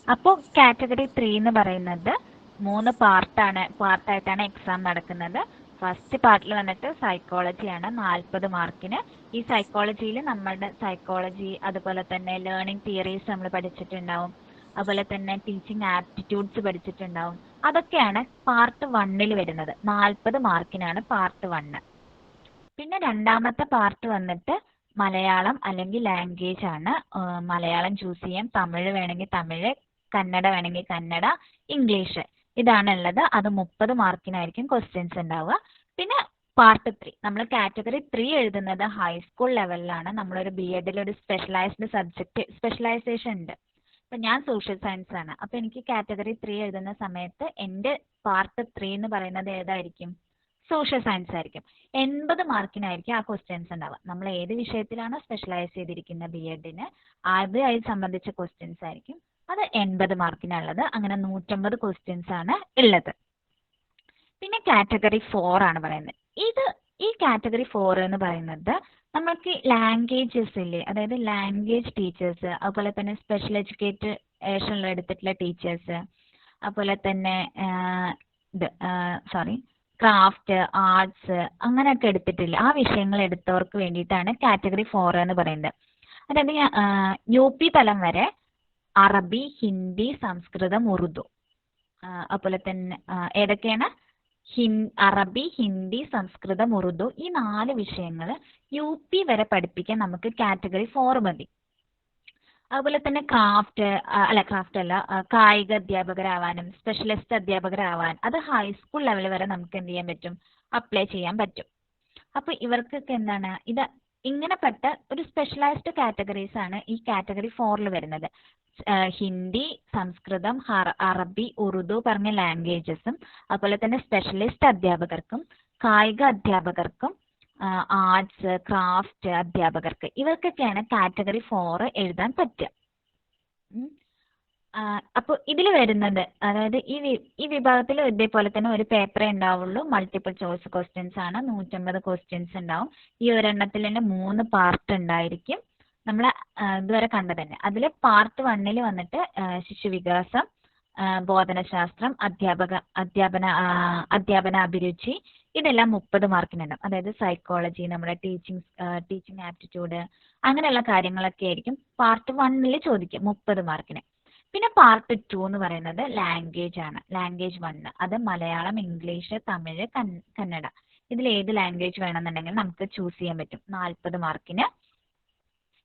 അപ്പോൾ കാറ്റഗറി 3 എന്ന് പറയുന്നത് 3 പാർട്ടായിട്ടാണ് എക്സാം നടക്കുന്നത്. ഫസ്റ്റ് പാർട്ടിൽ വന്നിട്ട് സൈക്കോളജിയാണ് 40 മാർക്കിന്. ഈ സൈക്കോളജിയിൽ നമ്മളുടെ സൈക്കോളജി, അതുപോലെ തന്നെ ലേണിംഗ് തിയറീസ് നമ്മൾ പഠിച്ചിട്ടുണ്ടാവും, അതുപോലെ തന്നെ ടീച്ചിങ് ആപ്റ്റിറ്റ്യൂഡ്സ് പഠിച്ചിട്ടുണ്ടാവും. അതൊക്കെയാണ് പാർട്ട് 1 വരുന്നത്. 40 മാർക്കിനാണ് പാർട്ട് 1. പിന്നെ രണ്ടാമത്തെ പാർട്ട് വന്നിട്ട് മലയാളം അല്ലെങ്കിൽ ലാംഗ്വേജ് ആണ്. മലയാളം ചൂസ് ചെയ്യാം, തമിഴ് വേണമെങ്കിൽ തമിഴ്, കന്നഡ വേണമെങ്കിൽ കന്നഡ, ഇംഗ്ലീഷ്, ഇതാണുള്ളത്. അത് 30 മാർക്കിനായിരിക്കും ക്വസ്റ്റ്യൻസ് ഉണ്ടാവുക. പിന്നെ പാർട്ട് 3 നമ്മൾ കാറ്റഗറി 3 എഴുതുന്നത് ഹൈസ്കൂൾ ലെവലിലാണ്. നമ്മളൊരു BEdൽ ഒരു സ്പെഷ്യലൈസ്ഡ് സബ്ജക്റ്റ് സ്പെഷ്യലൈസേഷൻ ഉണ്ട്. അപ്പം ഞാൻ സോഷ്യൽ സയൻസ് ആണ്. അപ്പം എനിക്ക് കാറ്റഗറി 3 എഴുതുന്ന സമയത്ത് എൻ്റെ പാർട്ട് 3 എന്ന് പറയുന്നത് ഏതായിരിക്കും? സോഷ്യൽ സയൻസ് ആയിരിക്കും. 80 മാർക്കിനായിരിക്കും ആ ക്വസ്റ്റ്യൻസ് ഉണ്ടാവുക. നമ്മൾ ഏത് വിഷയത്തിലാണോ സ്പെഷ്യലൈസ് ചെയ്തിരിക്കുന്ന BEdന് അതുമായി സംബന്ധിച്ച ക്വസ്റ്റ്യൻസ് ആയിരിക്കും. അത് 80 മാർക്കിനുള്ളത്. അങ്ങനെ 150 ക്വസ്റ്റ്യൻസ് ആണ് ഉള്ളത്. പിന്നെ കാറ്റഗറി 4 ആണ് പറയുന്നത്. ഈ കാറ്റഗറി 4 എന്ന് പറയുന്നത് നമ്മൾക്ക് ലാംഗ്വേജസ് ഇല്ലേ, അതായത് ലാംഗ്വേജ് ടീച്ചേഴ്സ്, അതുപോലെ തന്നെ സ്പെഷ്യൽ എഡ്യൂക്കേഷനിൽ എടുത്തിട്ടുള്ള ടീച്ചേഴ്സ്, അതുപോലെ തന്നെ ക്രാഫ്റ്റ്, ആർട്സ്, അങ്ങനെയൊക്കെ എടുത്തിട്ടില്ല, ആ വിഷയങ്ങൾ എടുത്തവർക്ക് വേണ്ടിയിട്ടാണ് കാറ്റഗറി 4 എന്ന് പറയുന്നത്. അതായത് UP തലം വരെ അറബി, ഹിന്ദി, സംസ്കൃതം, ഉറുദു, അതുപോലെ തന്നെ ഏതൊക്കെയാണ്? അറബി, ഹിന്ദി, സംസ്കൃതം, ഉറുദു, ഈ 4 വിഷയങ്ങൾ UP വരെ പഠിപ്പിക്കാൻ നമുക്ക് കാറ്റഗറി 4 മതി. അതുപോലെ തന്നെ കായിക അധ്യാപകരാവാനും സ്പെഷ്യലിസ്റ്റ് അധ്യാപകരാവാൻ അത് ഹൈസ്കൂൾ ലെവൽ വരെ നമുക്ക് എന്ത് ചെയ്യാൻ പറ്റും? അപ്ലൈ ചെയ്യാൻ പറ്റും. അപ്പോൾ ഇവർക്കൊക്കെ എന്താണ് ഇത് ഇങ്ങനെപ്പെട്ട ഒരു സ്പെഷ്യലൈസ്ഡ് കാറ്റഗറീസ് ആണ് ഈ കാറ്റഗറി 4 വരുന്നത്. ഹിന്ദി, സംസ്കൃതം, അറബി, ഉറുദു പറഞ്ഞ ലാംഗ്വേജസും, അതുപോലെ തന്നെ സ്പെഷ്യലിസ്റ്റ് അധ്യാപകർക്കും, കായിക അധ്യാപകർക്കും, ആർട്സ്, ക്രാഫ്റ്റ് അധ്യാപകർക്ക്, ഇവർക്കൊക്കെയാണ് കാറ്റഗറി 4 എഴുതാൻ പറ്റുക. അപ്പോൾ ഇതിൽ വരുന്നത്, അതായത് ഈ വിഭാഗത്തിൽ ഇതേപോലെ തന്നെ ഒരു പേപ്പറേ ഉണ്ടാവുള്ളൂ. മൾട്ടിപ്പിൾ ചോയ്സ് ക്വസ്റ്റ്യൻസ് ആണ്. 150 ക്വസ്റ്റ്യൻസ് ഉണ്ടാവും. ഈ ഒരെണ്ണത്തിൽ തന്നെ 3 പാർട്ട് ഉണ്ടായിരിക്കും. നമ്മൾ ഇതുവരെ കണ്ടത് തന്നെ. അതിൽ പാർട്ട് 1 വന്നിട്ട് ശിശുവികാസം, ബോധനശാസ്ത്രം, അധ്യാപന അഭിരുചി, ഇതെല്ലാം 30 മാർക്കിനുണ്ടാവും. അതായത് സൈക്കോളജി, നമ്മുടെ ടീച്ചിങ് ആപ്റ്റിറ്റ്യൂഡ്, അങ്ങനെയുള്ള കാര്യങ്ങളൊക്കെ ആയിരിക്കും പാർട്ട് 1 ചോദിക്കുക 30 മാർക്കിന്. പിന്നെ പാർട്ട് 2 എന്ന് പറയുന്നത് ലാംഗ്വേജ് ആണ്. ലാംഗ്വേജ് 1 അത് മലയാളം, ഇംഗ്ലീഷ്, തമിഴ്, കന്നഡ, ഇതിൽ ഏത് ലാംഗ്വേജ് വേണമെന്നുണ്ടെങ്കിൽ നമുക്ക് ചൂസ് ചെയ്യാൻ പറ്റും 40 മാർക്കിന്.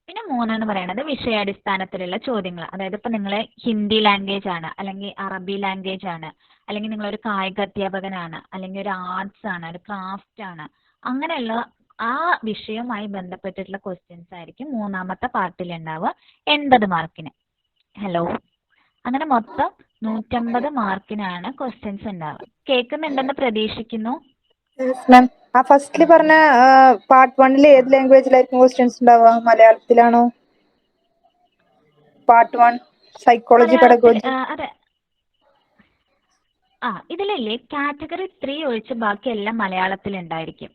പിന്നെ 3 എന്ന് പറയുന്നത് വിഷയാടിസ്ഥാനത്തിലുള്ള ചോദ്യങ്ങൾ. അതായത് ഇപ്പം നിങ്ങൾ ഹിന്ദി ലാംഗ്വേജ് ആണ്, അല്ലെങ്കിൽ അറബി ലാംഗ്വേജ് ആണ്, അല്ലെങ്കിൽ നിങ്ങളൊരു കായിക അധ്യാപകനാണ്, അല്ലെങ്കിൽ ഒരു ആർട്സ് ആണ്, ഒരു ക്രാഫ്റ്റ് ആണ്, അങ്ങനെയുള്ള ആ വിഷയവുമായി ബന്ധപ്പെട്ടിട്ടുള്ള ക്വസ്റ്റ്യൻസ് ആയിരിക്കും 3ാമത്തെ പാർട്ടിൽ ഉണ്ടാവുക 80 മാർക്കിന്. ഹലോ, അങ്ങനെ മൊത്തം 150 മാർക്കിനാണ് ക്വസ്റ്റ്യൻസ് ഉണ്ടാവുക. കേൾക്കുന്നുണ്ടെന്ന് പ്രതീക്ഷിക്കുന്നു. ആ ഫസ്റ്റില് പറഞ്ഞ പാർട്ട് 1 ഏത് ലാംഗ്വേജിലായിരിക്കും ക്വസ്റ്റ്യൻസ് ഉണ്ടാവുക? മലയാളത്തിലാണോ? Part 1 psychology, pedagogy. അതെ, ഇതിലല്ലേ കാറ്റഗറി 3 ഒഴിച്ച് ബാക്കി എല്ലാം മലയാളത്തിൽ ഉണ്ടായിരിക്കും.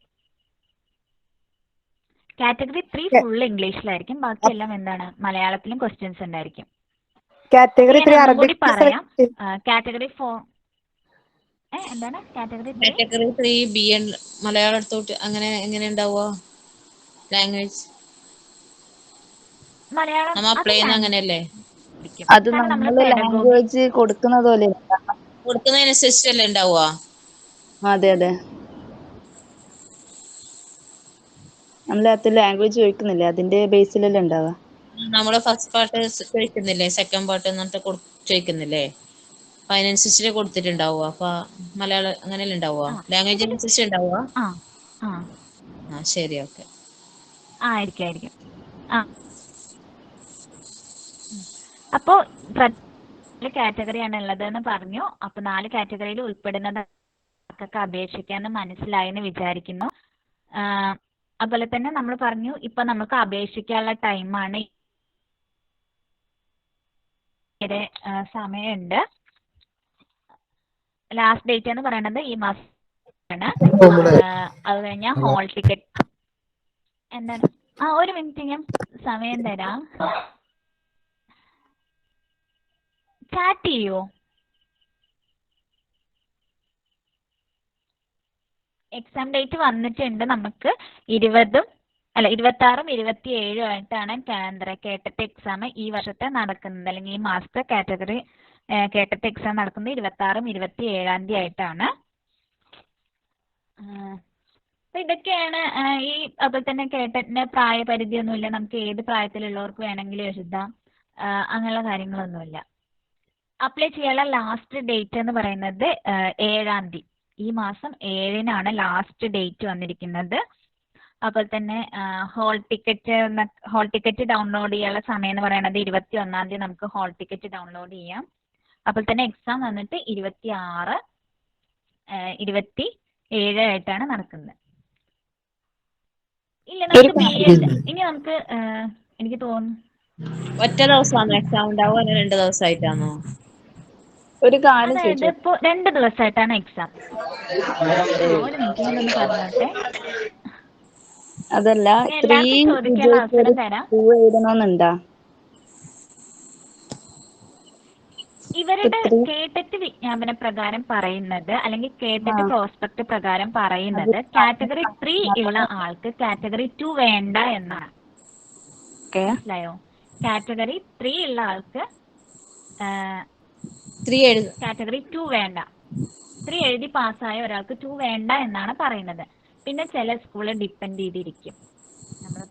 കാറ്റഗറി 3 ഫുൾ ഇംഗ്ലീഷിലായിരിക്കും, ബാക്കി എല്ലാം എന്താണ് മലയാളത്തിലും ക്വസ്റ്റ്യൻസ് ഉണ്ടായിരിക്കും. കാറ്റഗറി 3 അറബിക് പറയാം. കാറ്റഗറി 4 എന്താണ്? കാറ്റഗറി 3 BEd മലയാളം എടുത്തോട്ട് അങ്ങനെ എങ്ങനെ ഉണ്ടാവുക ലാംഗ്വേജ്? മലയാളം നമ്മ അപ്ലൈ ചെയ്യുന്ന അങ്ങനെയല്ലേ? അത് നമ്മൾ ലാംഗ്വേജ് കൊടുക്കുന്നത് പോലെ കൊടുക്കുന്നതിനനുസരിച്ചല്ലേ ഉണ്ടാവുക? അതെ അതെ, നമ്മളകത്ത് ലാംഗ്വേജ് ചോദിക്കുന്നില്ലേ, അതിന്റെ ബേസിലല്ലേ ഉണ്ടാവുക. നമ്മള് ഫസ്റ്റ് പാർട്ട് ചോദിക്കുന്നില്ലേ, സെക്കൻഡ് പാർട്ട് എന്നിട്ട് ചോദിക്കുന്നില്ലേ, അപ്പൊ അതിനനുസരിച്ച് കൊടുത്തിട്ടുണ്ടാവുക. അപ്പൊ മലയാളം അങ്ങനെയല്ലേ ഉണ്ടാവുക? ലാംഗ്വേജ് അനുസരിച്ച് ഉണ്ടാവുക? ശരി, ഓക്കെ. ആയിരിക്കും. അപ്പോ കാറ്റഗറിയാണ് ഉള്ളതെന്ന് പറഞ്ഞു. അപ്പൊ 4 കാറ്റഗറിയിൽ ഉൾപ്പെടുന്നതൊക്കെ അപേക്ഷിക്കാന്ന് മനസ്സിലായെന്ന് വിചാരിക്കുന്നു. അതുപോലെ തന്നെ നമ്മൾ പറഞ്ഞു ഇപ്പൊ നമുക്ക് അപേക്ഷിക്കാനുള്ള ടൈമാണ്. സമയമുണ്ട്. ലാസ്റ്റ് ഡേറ്റ് എന്ന് പറയുന്നത് ഈ മാസം ആണ്. അത് കഴിഞ്ഞാൽ ഹോൾ ടിക്കറ്റ് എന്താണ്? ഒരു മിനിറ്റ്, ഞാൻ സമയം തരാം. ചാറ്റ് ചെയ്യോ? എക്സാം ഡേറ്റ് വന്നിട്ടുണ്ട്. നമുക്ക് 26ഉം 27ഉം ആയിട്ടാണ് കേട്ടറ്റ് എക്സാം ഈ വർഷത്തെ നടക്കുന്നത്, അല്ലെങ്കിൽ ഈ മാസത്തെ കാറ്റഗറി കേട്ടറ്റ് എക്സാം നടക്കുന്നത് 26ഉം 27ആം തീയതി ആയിട്ടാണ്. അപ്പൊ ഇതൊക്കെയാണ് ഈ അതുപോലെ തന്നെ കേട്ടറ്റിന് പ്രായപരിധിയൊന്നുമില്ല, നമുക്ക് ഏത് പ്രായത്തിലുള്ളവർക്ക് വേണമെങ്കിലും എഴുതാം, അങ്ങനെയുള്ള കാര്യങ്ങളൊന്നുമില്ല. അപ്ലൈ ചെയ്യാനുള്ള ലാസ്റ്റ് ഡേറ്റ് എന്ന് പറയുന്നത് 7ആം തീയതി, ഈ മാസം 7-നാണ് ലാസ്റ്റ് ഡേറ്റ് വന്നിരിക്കുന്നത്. അതുപോലെ തന്നെ ഹോൾ ടിക്കറ്റ് ഡൗൺലോഡ് ചെയ്യാനുള്ള സമയം എന്ന് പറയുന്നത് 21ആം തീയതി നമുക്ക് ഹോൾ ടിക്കറ്റ് ഡൗൺലോഡ് ചെയ്യാം. അതുപോലെ തന്നെ എക്സാം വന്നിട്ട് 26, 27 ആയിട്ടാണ് നടക്കുന്നത്. ഇല്ല, നമുക്ക് ഇനി നമുക്ക് എനിക്ക് തോന്നുന്നു ഒറ്റ ദിവസമാണോ എക്സാം ഉണ്ടാവുക, അല്ലെങ്കിൽ 2 ദിവസമായിട്ടാണോ? ഒരു കാര്യം അതായത് ചോദിച്ചു. ഇപ്പോൾ 2 ദിവസമായിട്ടാണ് എക്സാം. ഒരു മിനിറ്റ് ഞാനൊന്ന് പറഞ്ഞോട്ടെ. അതല്ല, ഞാൻ എല്ലാവർക്കും ചോദിക്കാനുള്ള അവസരം തരാം. എഴുതണമെന്നുണ്ടാ? ഇവരുടെ കേട്ടറ്റ് വിജ്ഞാപന പ്രകാരം പറയുന്നത്, അല്ലെങ്കിൽ കേട്ടറ്റ് പ്രോസ്പെക്ട് പ്രകാരം പറയുന്നത്, കാറ്റഗറി 3 ഉള്ള ആൾക്ക് കാറ്റഗറി 2 വേണ്ട എന്നാണ്. മനസ്സിലായോ? കാറ്റഗറി 3 ഉള്ള ആൾക്ക് കാറ്റഗറി 2 വേണ്ട. 3 എഴുതി പാസ്സായ ഒരാൾക്ക് 2 വേണ്ട എന്നാണ് പറയുന്നത്. പിന്നെ ചില സ്കൂള് ഡിപ്പെൻഡ് ചെയ്തിരിക്കും. നമ്മൾ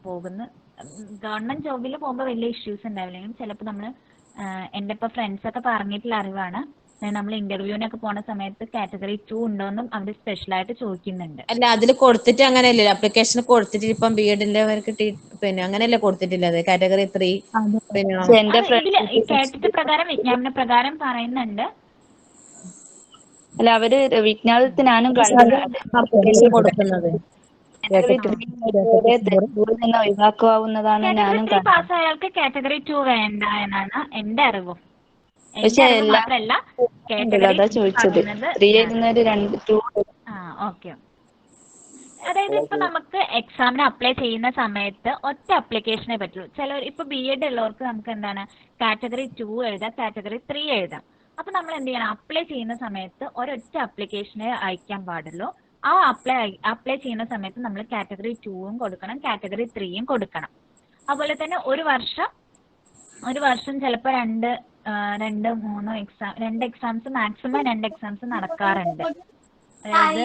ഗവൺമെന്റ് ജോബിൽ പോകുമ്പോൾ വലിയ ഇഷ്യൂസ് ഉണ്ടാവില്ലെങ്കിലും ചിലപ്പോൾ നമ്മൾ എൻ്റെ ഇപ്പോൾ ഫ്രണ്ട്സൊക്കെ പറഞ്ഞിട്ടുള്ള അറിവാണ്, നമ്മൾ ഇന്റർവ്യൂവിനൊക്കെ പോണ സമയത്ത് കാറ്റഗറി 2 ഉണ്ടോയെന്നും അവർ സ്പെഷ്യലായിട്ട് ചോദിക്കുന്നുണ്ട്. അല്ല, അതിൽ കൊടുത്തിട്ട് അങ്ങനെയല്ലേ അപ്ലിക്കേഷൻ കൊടുത്തിട്ട് ഇപ്പം BEdന്റെ കിട്ടി, പിന്നെ അങ്ങനെയല്ലേ കൊടുത്തിട്ടില്ലത് കാറ്റഗറി 3. പിന്നെ ഇതിൽ കേട്ടറ്റ് പ്രകാരം വിജ്ഞാപന പ്രകാരം പറയുന്നുണ്ട്. അല്ല, അവര് വിജ്ഞാപനത്തിൽ ഞാനും കൊടുക്കുന്നത് ഒഴിവാക്കാവുന്നതാണ് ഞാനും കാറ്റഗറി 3 പാസ്സായയാൾക്ക് കാറ്റഗറി 2 വേണ്ട എന്നാണ് എന്റെ അറിവും. പക്ഷെ മാത്രല്ല കാറ്റഗറി അതാ ചോദിച്ചത്. 3 എഴുതുന്നവര് 2 ഓക്കെ. അതായത് ഇപ്പൊ നമുക്ക് എക്സാമിന് അപ്ലൈ ചെയ്യുന്ന സമയത്ത് ഒറ്റ അപ്ലിക്കേഷനെ പറ്റുള്ളൂ. ചിലർ ഇപ്പൊ BEd ഉള്ളവർക്ക് നമുക്ക് എന്താണ് കാറ്റഗറി 2 എഴുതാം, കാറ്റഗറി 3 എഴുതാം. അപ്പൊ നമ്മൾ എന്ത് ചെയ്യണം, അപ്ലൈ ചെയ്യുന്ന സമയത്ത് ഒരൊറ്റ അപ്ലിക്കേഷനെ അയക്കാൻ പാടുള്ളൂ. ആ അപ്ലൈ ചെയ്യുന്ന സമയത്ത് നമ്മൾ കാറ്റഗറി 2ഉം കൊടുക്കണം, കാറ്റഗറി 3യും കൊടുക്കണം. അതുപോലെ തന്നെ ഒരു വർഷം ചിലപ്പോൾ 2 എക്സാംസ് മാക്സിമം 2 എക്സാംസ് നടക്കാറുണ്ട്. അതായത്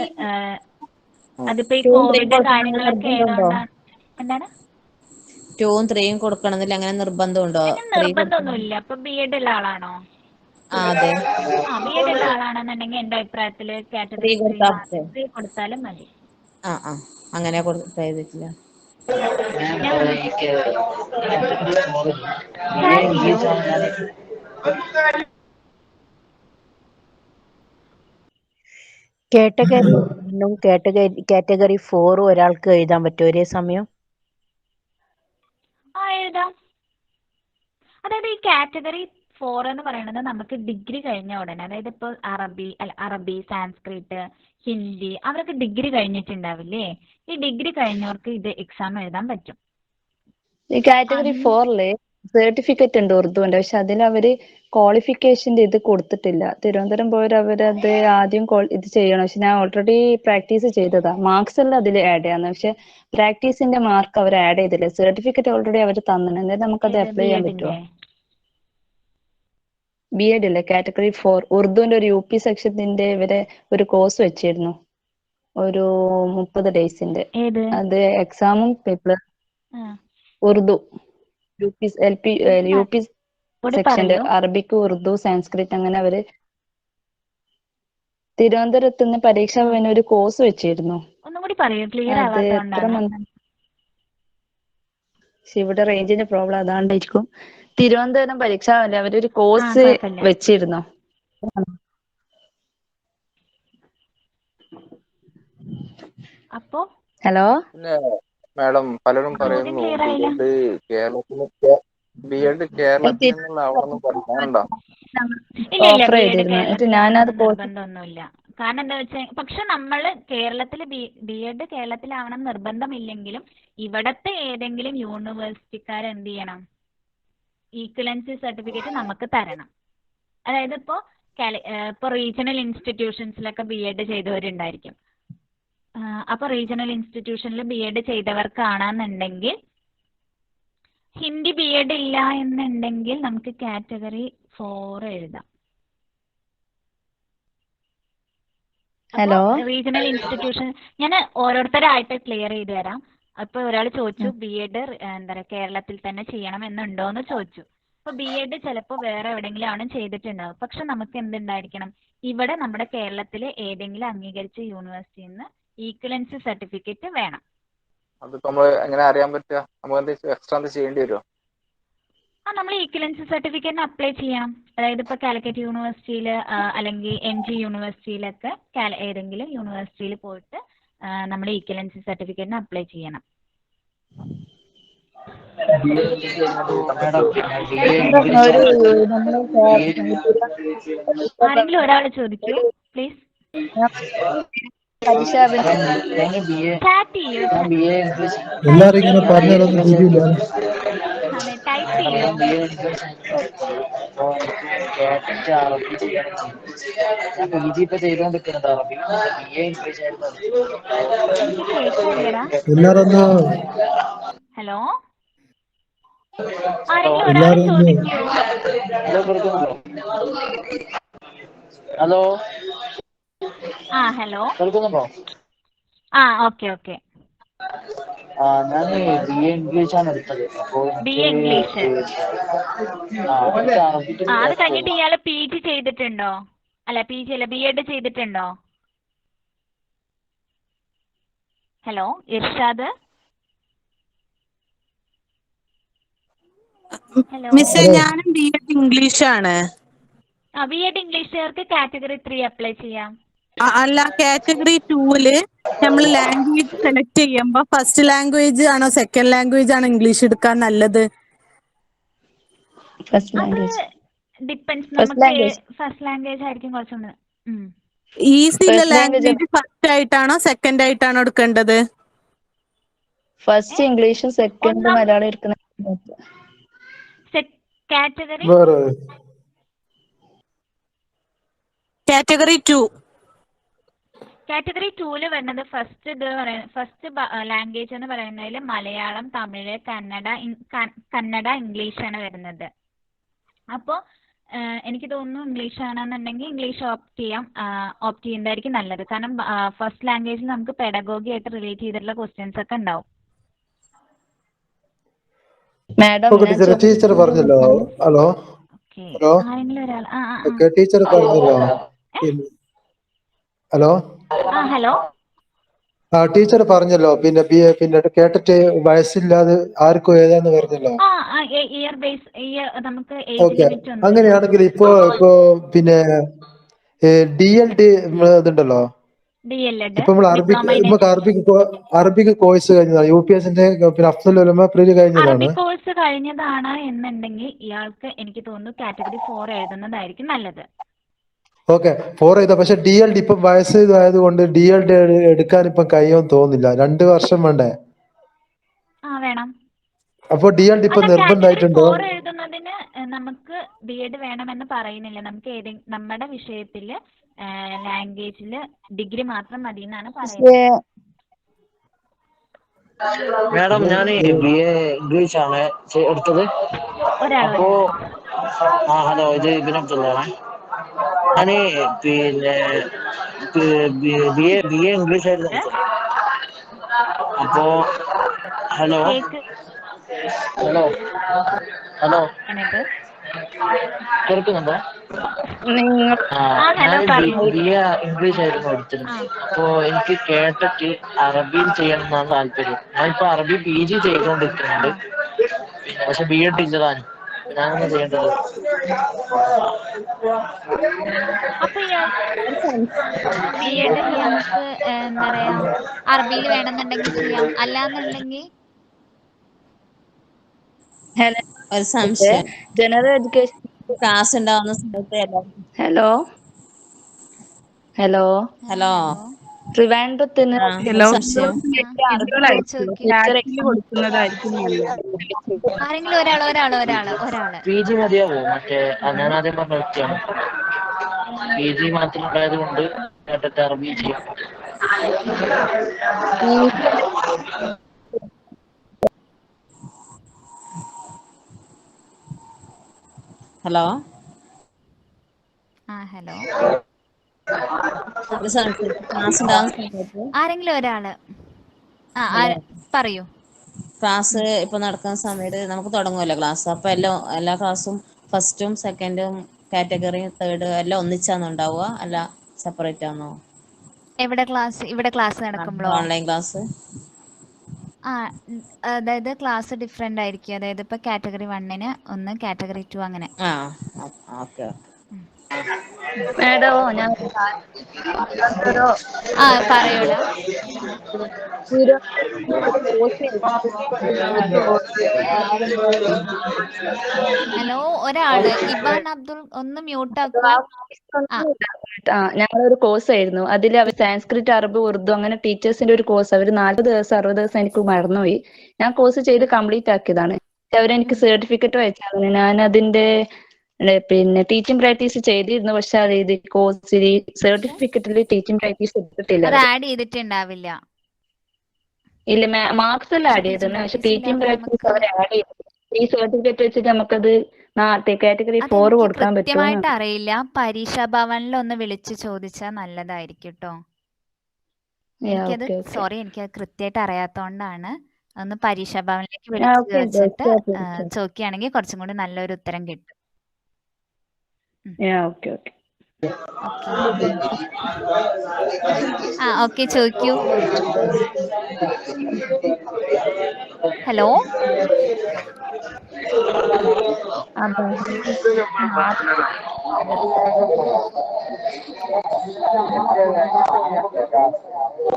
അതിപ്പോ ഈ കോവിഡ് കാര്യങ്ങളൊക്കെ ആയതുകൊണ്ടാണ്. എന്താണ് 2ഉം 3ഉം കൊടുക്കണമെന്നില്ല, അങ്ങനെ നിർബന്ധമുണ്ടോ? നിർബന്ധമൊന്നുമില്ല. ഇപ്പൊ BEd ഉള്ള ആളാണോ? അതെ. BEd ഉള്ള ആളാണെന്നുണ്ടെങ്കിൽ എന്റെ അഭിപ്രായത്തില് കാറ്റഗറി 3 കൊടുത്താലും മതി. അങ്ങനെ കൊടുത്തില്ല. കാറ്റഗറി 4 ഒരാൾക്ക് എഴുതാൻ പറ്റുമോ ഒരേ സമയം? എഴുതാം. അതായത് ഈ കാറ്റഗറി 4 എന്ന് പറയുന്നത് നമുക്ക് ഡിഗ്രി കഴിഞ്ഞ ഉടനെ, അതായത് ഇപ്പോൾ അറബി, സാൻസ്ക്രിറ്റ്, ഹിന്ദി അവർക്ക് ഡിഗ്രി കഴിഞ്ഞിട്ടുണ്ടാവില്ലേ? ഈ ഡിഗ്രി കഴിഞ്ഞവർക്ക് ഇത് എക്സാം എഴുതാൻ പറ്റും. ഈ കാറ്റഗറി 4-ല് സർട്ടിഫിക്കറ്റ് ഉണ്ട് ഉറുദുവിന്റെ, പക്ഷെ അതിൽ അവര് ക്വാളിഫിക്കേഷന്റെ ഇത് കൊടുത്തിട്ടില്ല. തിരുവനന്തപുരം പോയവർ അവരത് ആദ്യം ഇത് ചെയ്യണം. പക്ഷെ ഞാൻ ഓൾറെഡി പ്രാക്ടീസ് ചെയ്തതാ. മാർക്സ് എല്ലാം അതിൽ ആഡ് ചെയ്യാന്ന്, പക്ഷെ പ്രാക്ടീസിന്റെ മാർക്ക് അവർ ആഡ് ചെയ്തില്ല. സർട്ടിഫിക്കറ്റ് ഓൾറെഡി അവർ തന്നെ, എന്നിട്ട് നമുക്കത് അപ്ലൈ ചെയ്യാൻ പറ്റുമോ? BEd ഇല്ലേ, കാറ്റഗറി 4 ഉറുദുവിന്റെ ഒരു UP സെക്ഷന്റെ ഇവരെ ഒരു കോഴ്സ് വെച്ചിരുന്നു, ഒരു 30 ഡേയ്സിന്റെ. അത് എക്സാമും പേപ്പർ ഉറുദു UP സെക്ഷന്റെ അറബിക്, ഉറുദു, സാൻസ്ക്രിറ്റ് അങ്ങനെ അവര് തിരുവനന്തപുരത്ത് നിന്ന് പരീക്ഷാ ഭവന് ഒരു കോഴ്സ് വെച്ചിരുന്നു. അത് എത്ര മന്ത്, പക്ഷെ ഇവിടെ റേഞ്ചിന്റെ പ്രോബ്ലം അതാണ്ടായിരിക്കും. തിരുവനന്തപുരം പരീക്ഷാ ഭവനിൽ അവരൊരു കോഴ്സ് വെച്ചിരുന്നു. അപ്പോ ഹലോ മാഡം, പലരും പറയുന്നു BEd കേരളത്തിൽ നിന്നുള്ള ആവണമെന്ന് പറയാനുണ്ടോ? നിർബന്ധമൊന്നുമില്ല. കാരണം എന്താ വെച്ചാൽ, പക്ഷെ നമ്മള് കേരളത്തില് BEd കേരളത്തിലാവണം നിർബന്ധമില്ലെങ്കിലും ഇവിടത്തെ ഏതെങ്കിലും യൂണിവേഴ്സിറ്റിക്കാർ എന്ത് ചെയ്യണം, ഈക്വലൻസി സർട്ടിഫിക്കറ്റ് നമുക്ക് തരണം. അതായത് ഇപ്പോ റീജിയണൽ ഇൻസ്റ്റിറ്റ്യൂഷൻസിലൊക്കെ BEd ചെയ്തവരുണ്ടായിരിക്കും. അപ്പൊ റീജിയണൽ ഇൻസ്റ്റിറ്റ്യൂഷനിൽ BEd ചെയ്തവർക്കാണെന്നുണ്ടെങ്കിൽ ഹിന്ദി BEd ഇല്ല എന്നുണ്ടെങ്കിൽ നമുക്ക് കാറ്റഗറി 4 എഴുതാം. ഹലോ റീജിയണൽ ഇൻസ്റ്റിറ്റ്യൂഷൻ ഞാൻ ഓരോരുത്തരായിട്ട് ക്ലിയർ ചെയ്ത് തരാം. അപ്പൊ ഒരാൾ ചോദിച്ചു BEd എന്താ പറയുക കേരളത്തിൽ തന്നെ ചെയ്യണം എന്നുണ്ടോ എന്ന് ചോദിച്ചു. അപ്പൊ BEd ചിലപ്പോൾ വേറെ എവിടെയെങ്കിലും ആണ് ചെയ്തിട്ടുണ്ടാവും. പക്ഷെ നമുക്ക് എന്തുണ്ടായിരിക്കണം, ഇവിടെ നമ്മുടെ കേരളത്തിലെ ഏതെങ്കിലും അംഗീകരിച്ച യൂണിവേഴ്സിറ്റിയിൽ നിന്ന് ഈക്വലൻസി സർട്ടിഫിക്കറ്റ് വേണം. അതിപ്പോ നമ്മൾ എങ്ങനെ അറിയാൻ പറ്റുക? നമുക്ക് എക്സ്ട്രാ ചെയ്യേണ്ടി വരുമോ? നമ്മൾ ഈക്വലൻസി സർട്ടിഫിക്കറ്റിന് അപ്ലൈ ചെയ്യണം. അതായത് ഇപ്പോൾ കാലിക്കറ്റ് യൂണിവേഴ്സിറ്റിയിൽ അല്ലെങ്കിൽ MG യൂണിവേഴ്സിറ്റിയിലൊക്കെ ഏതെങ്കിലും യൂണിവേഴ്സിറ്റിയിൽ പോയിട്ട് നമ്മൾ ഈക്വലൻസി സർട്ടിഫിക്കറ്റിന് അപ്ലൈ ചെയ്യണം. ആരെങ്കിലും ഒരാൾ ചോദിക്കൂ പ്ലീസ്. ചാറ്റ് ചെയ്യൂ, എല്ലാരും ഇങ്ങനെ പറഞ്ഞാലൊന്നും തിരിയില്ല. ടൈപ്പ് ചെയ്യൂ. കേൾക്കില്ലടാ. എല്ലാരൊന്ന് ഹലോ, ആരെങ്കിലും ഒരാൾ ചോദിക്കൂ. Hello hello. കേൾക്കുന്നുണ്ടോ? ഓക്കെ. ഞാൻ BA ഇംഗ്ലീഷാണ് എടുത്തത്. അപ്പോ BA ഇംഗ്ലീഷ്. അത് കഴിഞ്ഞിട്ട് ഇയാള് PG ചെയ്തിട്ടുണ്ടോ? അല്ല PG അല്ല, BEd ചെയ്തിട്ടുണ്ടോ? ഹലോ ഇർഷാദ്. ഹലോ മിസ്സേ, ഞാനും BEd ഇംഗ്ലീഷാണ്. BEd ഇംഗ്ലീഷുകാർക്ക് കാറ്റഗറി 3 അപ്ലൈ ചെയ്യാം. അല്ല, കാറ്റഗറി 2 നമ്മൾ ലാംഗ്വേജ് സെലക്ട് ചെയ്യുമ്പോ ഫസ്റ്റ് ലാംഗ്വേജ് ആണോ സെക്കൻഡ് ലാംഗ്വേജ് ആണോ ഇംഗ്ലീഷ് എടുക്കാൻ നല്ലത്? അത് ഡിപ്പെൻസ്. നമുക്ക് ഫസ്റ്റ് ലാംഗ്വേജ് ആയിരിക്കും കുറച്ചുകൂടെ ഈസി ഉള്ള ലാംഗ്വേജ് ഫസ്റ്റ് ആയിട്ടാണോ സെക്കൻഡ് ആയിട്ടാണോ എടുക്കേണ്ടത്? ഫസ്റ്റ് ഇംഗ്ലീഷും സെക്കൻഡ് മലയാളം എടുക്കുന്ന കാറ്റഗറി കാറ്റഗറി 2. കാറ്റഗറി 2 വരുന്നത് ഫസ്റ്റ് ലാംഗ്വേജ് എന്ന് പറയുന്നതിൽ മലയാളം, തമിഴ്, കന്നഡ, ഇംഗ്ലീഷാണ് വരുന്നത്. അപ്പോൾ എനിക്ക് തോന്നുന്നു ഇംഗ്ലീഷ് ആണെന്നുണ്ടെങ്കിൽ ഇംഗ്ലീഷ് ഓപ്റ്റ് ചെയ്യുന്നതായിരിക്കും നല്ലത്. കാരണം ഫസ്റ്റ് ലാംഗ്വേജിൽ നമുക്ക് പെഡഗോഗി ആയിട്ട് റിലേറ്റ് ചെയ്തിട്ടുള്ള ക്വസ്റ്റ്യൻസ് ഒക്കെ ഉണ്ടാവും. ടീച്ചർ പറഞ്ഞല്ലോ. ഹലോ ആരെങ്കിലും ഒരാൾ ടീച്ചർ പറഞ്ഞല്ലോ. ഹലോ ഹലോ ടീച്ചർ പറഞ്ഞല്ലോ പിന്നെ പിന്നെ കേട്ടിട്ട് വയസ്സില്ലാതെ ആർക്കും ഏതാന്ന് പറഞ്ഞല്ലോ. ഇയർ ബേസ് നമുക്ക് ഓക്കെ, അങ്ങനെയാണെങ്കിൽ ഇപ്പോ പിന്നെ DLD ഇതുണ്ടല്ലോ. ഇപ്പൊ നമ്മൾ അറബിക് കോഴ്സ് കഴിഞ്ഞതാണ്. UPSന്റെ പിന്നെ അഫ്സൽ ഉലമ പ്രീ കഴിഞ്ഞതാണ്. അറബിക് കോഴ്സ് കഴിഞ്ഞതാണ് എന്നുണ്ടെങ്കിൽ ഇയാൾക്ക് എനിക്ക് തോന്നുന്നു കാറ്റഗറി 4 എഴുതുന്നതായിരിക്കും നല്ലത്. ഓക്കെ, 4 ചെയ്താ. പക്ഷെ DLD ഇപ്പം വയസ്സ് ആയതുകൊണ്ട് DLD എടുക്കാൻ ഇപ്പം കഴിയുമെന്ന് തോന്നുന്നില്ല. 2 വർഷം വേണ്ടേ? വേണം. അപ്പൊ DLD ഇപ്പൊ നിർബന്ധമായിട്ടുണ്ടോ? 4 എഴുതുന്നതിന് നമുക്ക് BEd വേണമെന്ന് പറയുന്നില്ല. നമുക്ക് നമ്മുടെ വിഷയത്തില് ലാംഗ്വേജില് ഡിഗ്രി മാത്രം മതി എന്നാണ് പറയുന്നത്. മാഡം, ഞാൻ BA ഇംഗ്ലീഷാണ് എടുത്തത്. അപ്പോ ഹലോ, ഇത് ഇബിനബ്ദുള്ളാണ്. ഞാന് പിന്നെ BA ഇംഗ്ലീഷ് ആയിരുന്നു എടുത്തത്. അപ്പോ ഹലോ കേൾക്കുന്നുണ്ടോ? ഞാൻ BA ഇംഗ്ലീഷ് ആയിരുന്നു എടുത്തിരുന്നത്. അപ്പോ എനിക്ക് കേട്ടിട്ട് അറബിയിൽ ചെയ്യണം എന്നാണ് താല്പര്യം. ഞാനിപ്പോ അറബി PG ചെയ്തുകൊണ്ടിരിക്കുന്നുണ്ട്. പക്ഷെ BEd ഇല്ലതാണ്. ഞാനെന്താ ചെയ്യേണ്ടത്? അപ്പൊ BEd നമുക്ക് എന്താ പറയാ അറബിയിൽ വേണമെന്നുണ്ടെങ്കിൽ ചെയ്യാം. അല്ലാന്നുണ്ടെങ്കിൽ ഒരു സംശയം. ജനറൽ എഡ്യൂക്കേഷൻ ക്ലാസ് ഉണ്ടാവുന്ന സമയത്ത് ഹലോ ട്രിവാൻഡ്രത്തിന് സംശയം. കൊടുക്കുന്നതായിരിക്കും നല്ലത്. ആരെങ്കിലും ഒരാള് PG മതിയാവോ? മറ്റേ ഞാൻ ആദ്യം പറഞ്ഞ വ്യക്തിയാണ്. PG മാത്രം ഉണ്ടായത് കൊണ്ട് കേട്ടിട്ട് അറബി ചെയ്യാം. ഹലോ, ഹലോ, ഒരു ക്ലാസ് ഉണ്ടാകുന്ന സമയത്ത് ആരെങ്കിലും ഒരാള് പറയൂ. ക്ലാസ് ഇപ്പൊ നടക്കുന്ന സമയത്ത് നമുക്ക് തുടങ്ങുമല്ലോ ക്ലാസ്. അപ്പൊ എല്ലാ ക്ലാസ്സും ഫസ്റ്റും സെക്കൻഡും കാറ്റഗറിയും തേർഡ് എല്ലാം ഒന്നിച്ചാണോ ഉണ്ടാവുക, അല്ല സെപ്പറേറ്റ് ആണോ? ഇവിടെ ക്ലാസ് നടക്കുമ്പോഴോ? Online class. അതായത് ക്ലാസ് ഡിഫറെന്റ് ആയിരിക്കും. അതായത് ഇപ്പൊ കാറ്റഗറി 1-ന് ഒന്ന്, കാറ്റഗറി 2 അങ്ങനെ. ഓക്കെ. മാഡം ഞാൻ പറയൂടാ. ഹലോ, ഒരാള് ഇബാൻ അബ്ദുൾ ഒന്ന് മ്യൂട്ട് ആക്കുക. ഞങ്ങളൊരു കോഴ്സ് ആയിരുന്നു. അതിൽ അവർ സാൻസ്ക്രിറ്റ്, അറബ്, ഉറുദു അങ്ങനെ ടീച്ചേഴ്സിന്റെ ഒരു കോഴ്സ്. അവർ 40 ദിവസം 60 ദിവസം എനിക്ക് മറന്നുപോയി. ഞാൻ കോഴ്സ് ചെയ്ത് കംപ്ലീറ്റ് ആക്കിയതാണ്. അവരെനിക്ക് സർട്ടിഫിക്കറ്റ് അയച്ചായിരുന്നു. ഞാൻ അതിന്റെ പിന്നെ ടീച്ചിങ് പ്രാക്ടീസ് ചെയ്തിരുന്നു. പക്ഷെ അത് കോഴ്സിൽ സർട്ടിഫിക്കറ്റിൽ ടീച്ചിങ് പ്രാക്ടീസ് എടുത്തിട്ടില്ല. അത് ആഡ് ചെയ്തിട്ടുണ്ടാവില്ല. ഇല്ല, മാർക്സ് എല്ലാം ആഡ് ചെയ്തിരുന്നു. പക്ഷെ ടീച്ചിങ് പ്രാക്ടീസ് അവർ ആഡ് ചെയ്തു. ഈ സർട്ടിഫിക്കറ്റ് വെച്ചിട്ട് നമുക്കത് കാറ്റഗറി 4 കൊടുക്കാൻ പറ്റുമോ? കൃത്യമായിട്ട് അറിയില്ല. പരീക്ഷാ ഭവനിൽ ഒന്ന് വിളിച്ചു ചോദിച്ചാൽ നല്ലതായിരിക്കും കേട്ടോ. എനിക്കത് കൃത്യമായിട്ട് അറിയാത്തോണ്ടാണ്. ഒന്ന് പരീക്ഷാ ഭവനിലേക്ക് വിളിച്ചു ചോദിച്ചിട്ട് ചോദിക്കുകയാണെങ്കിൽ കുറച്ചും കൂടി നല്ലൊരു ഉത്തരം കിട്ടും. ഓക്കെ, ചോദിക്കൂ. ഹലോ,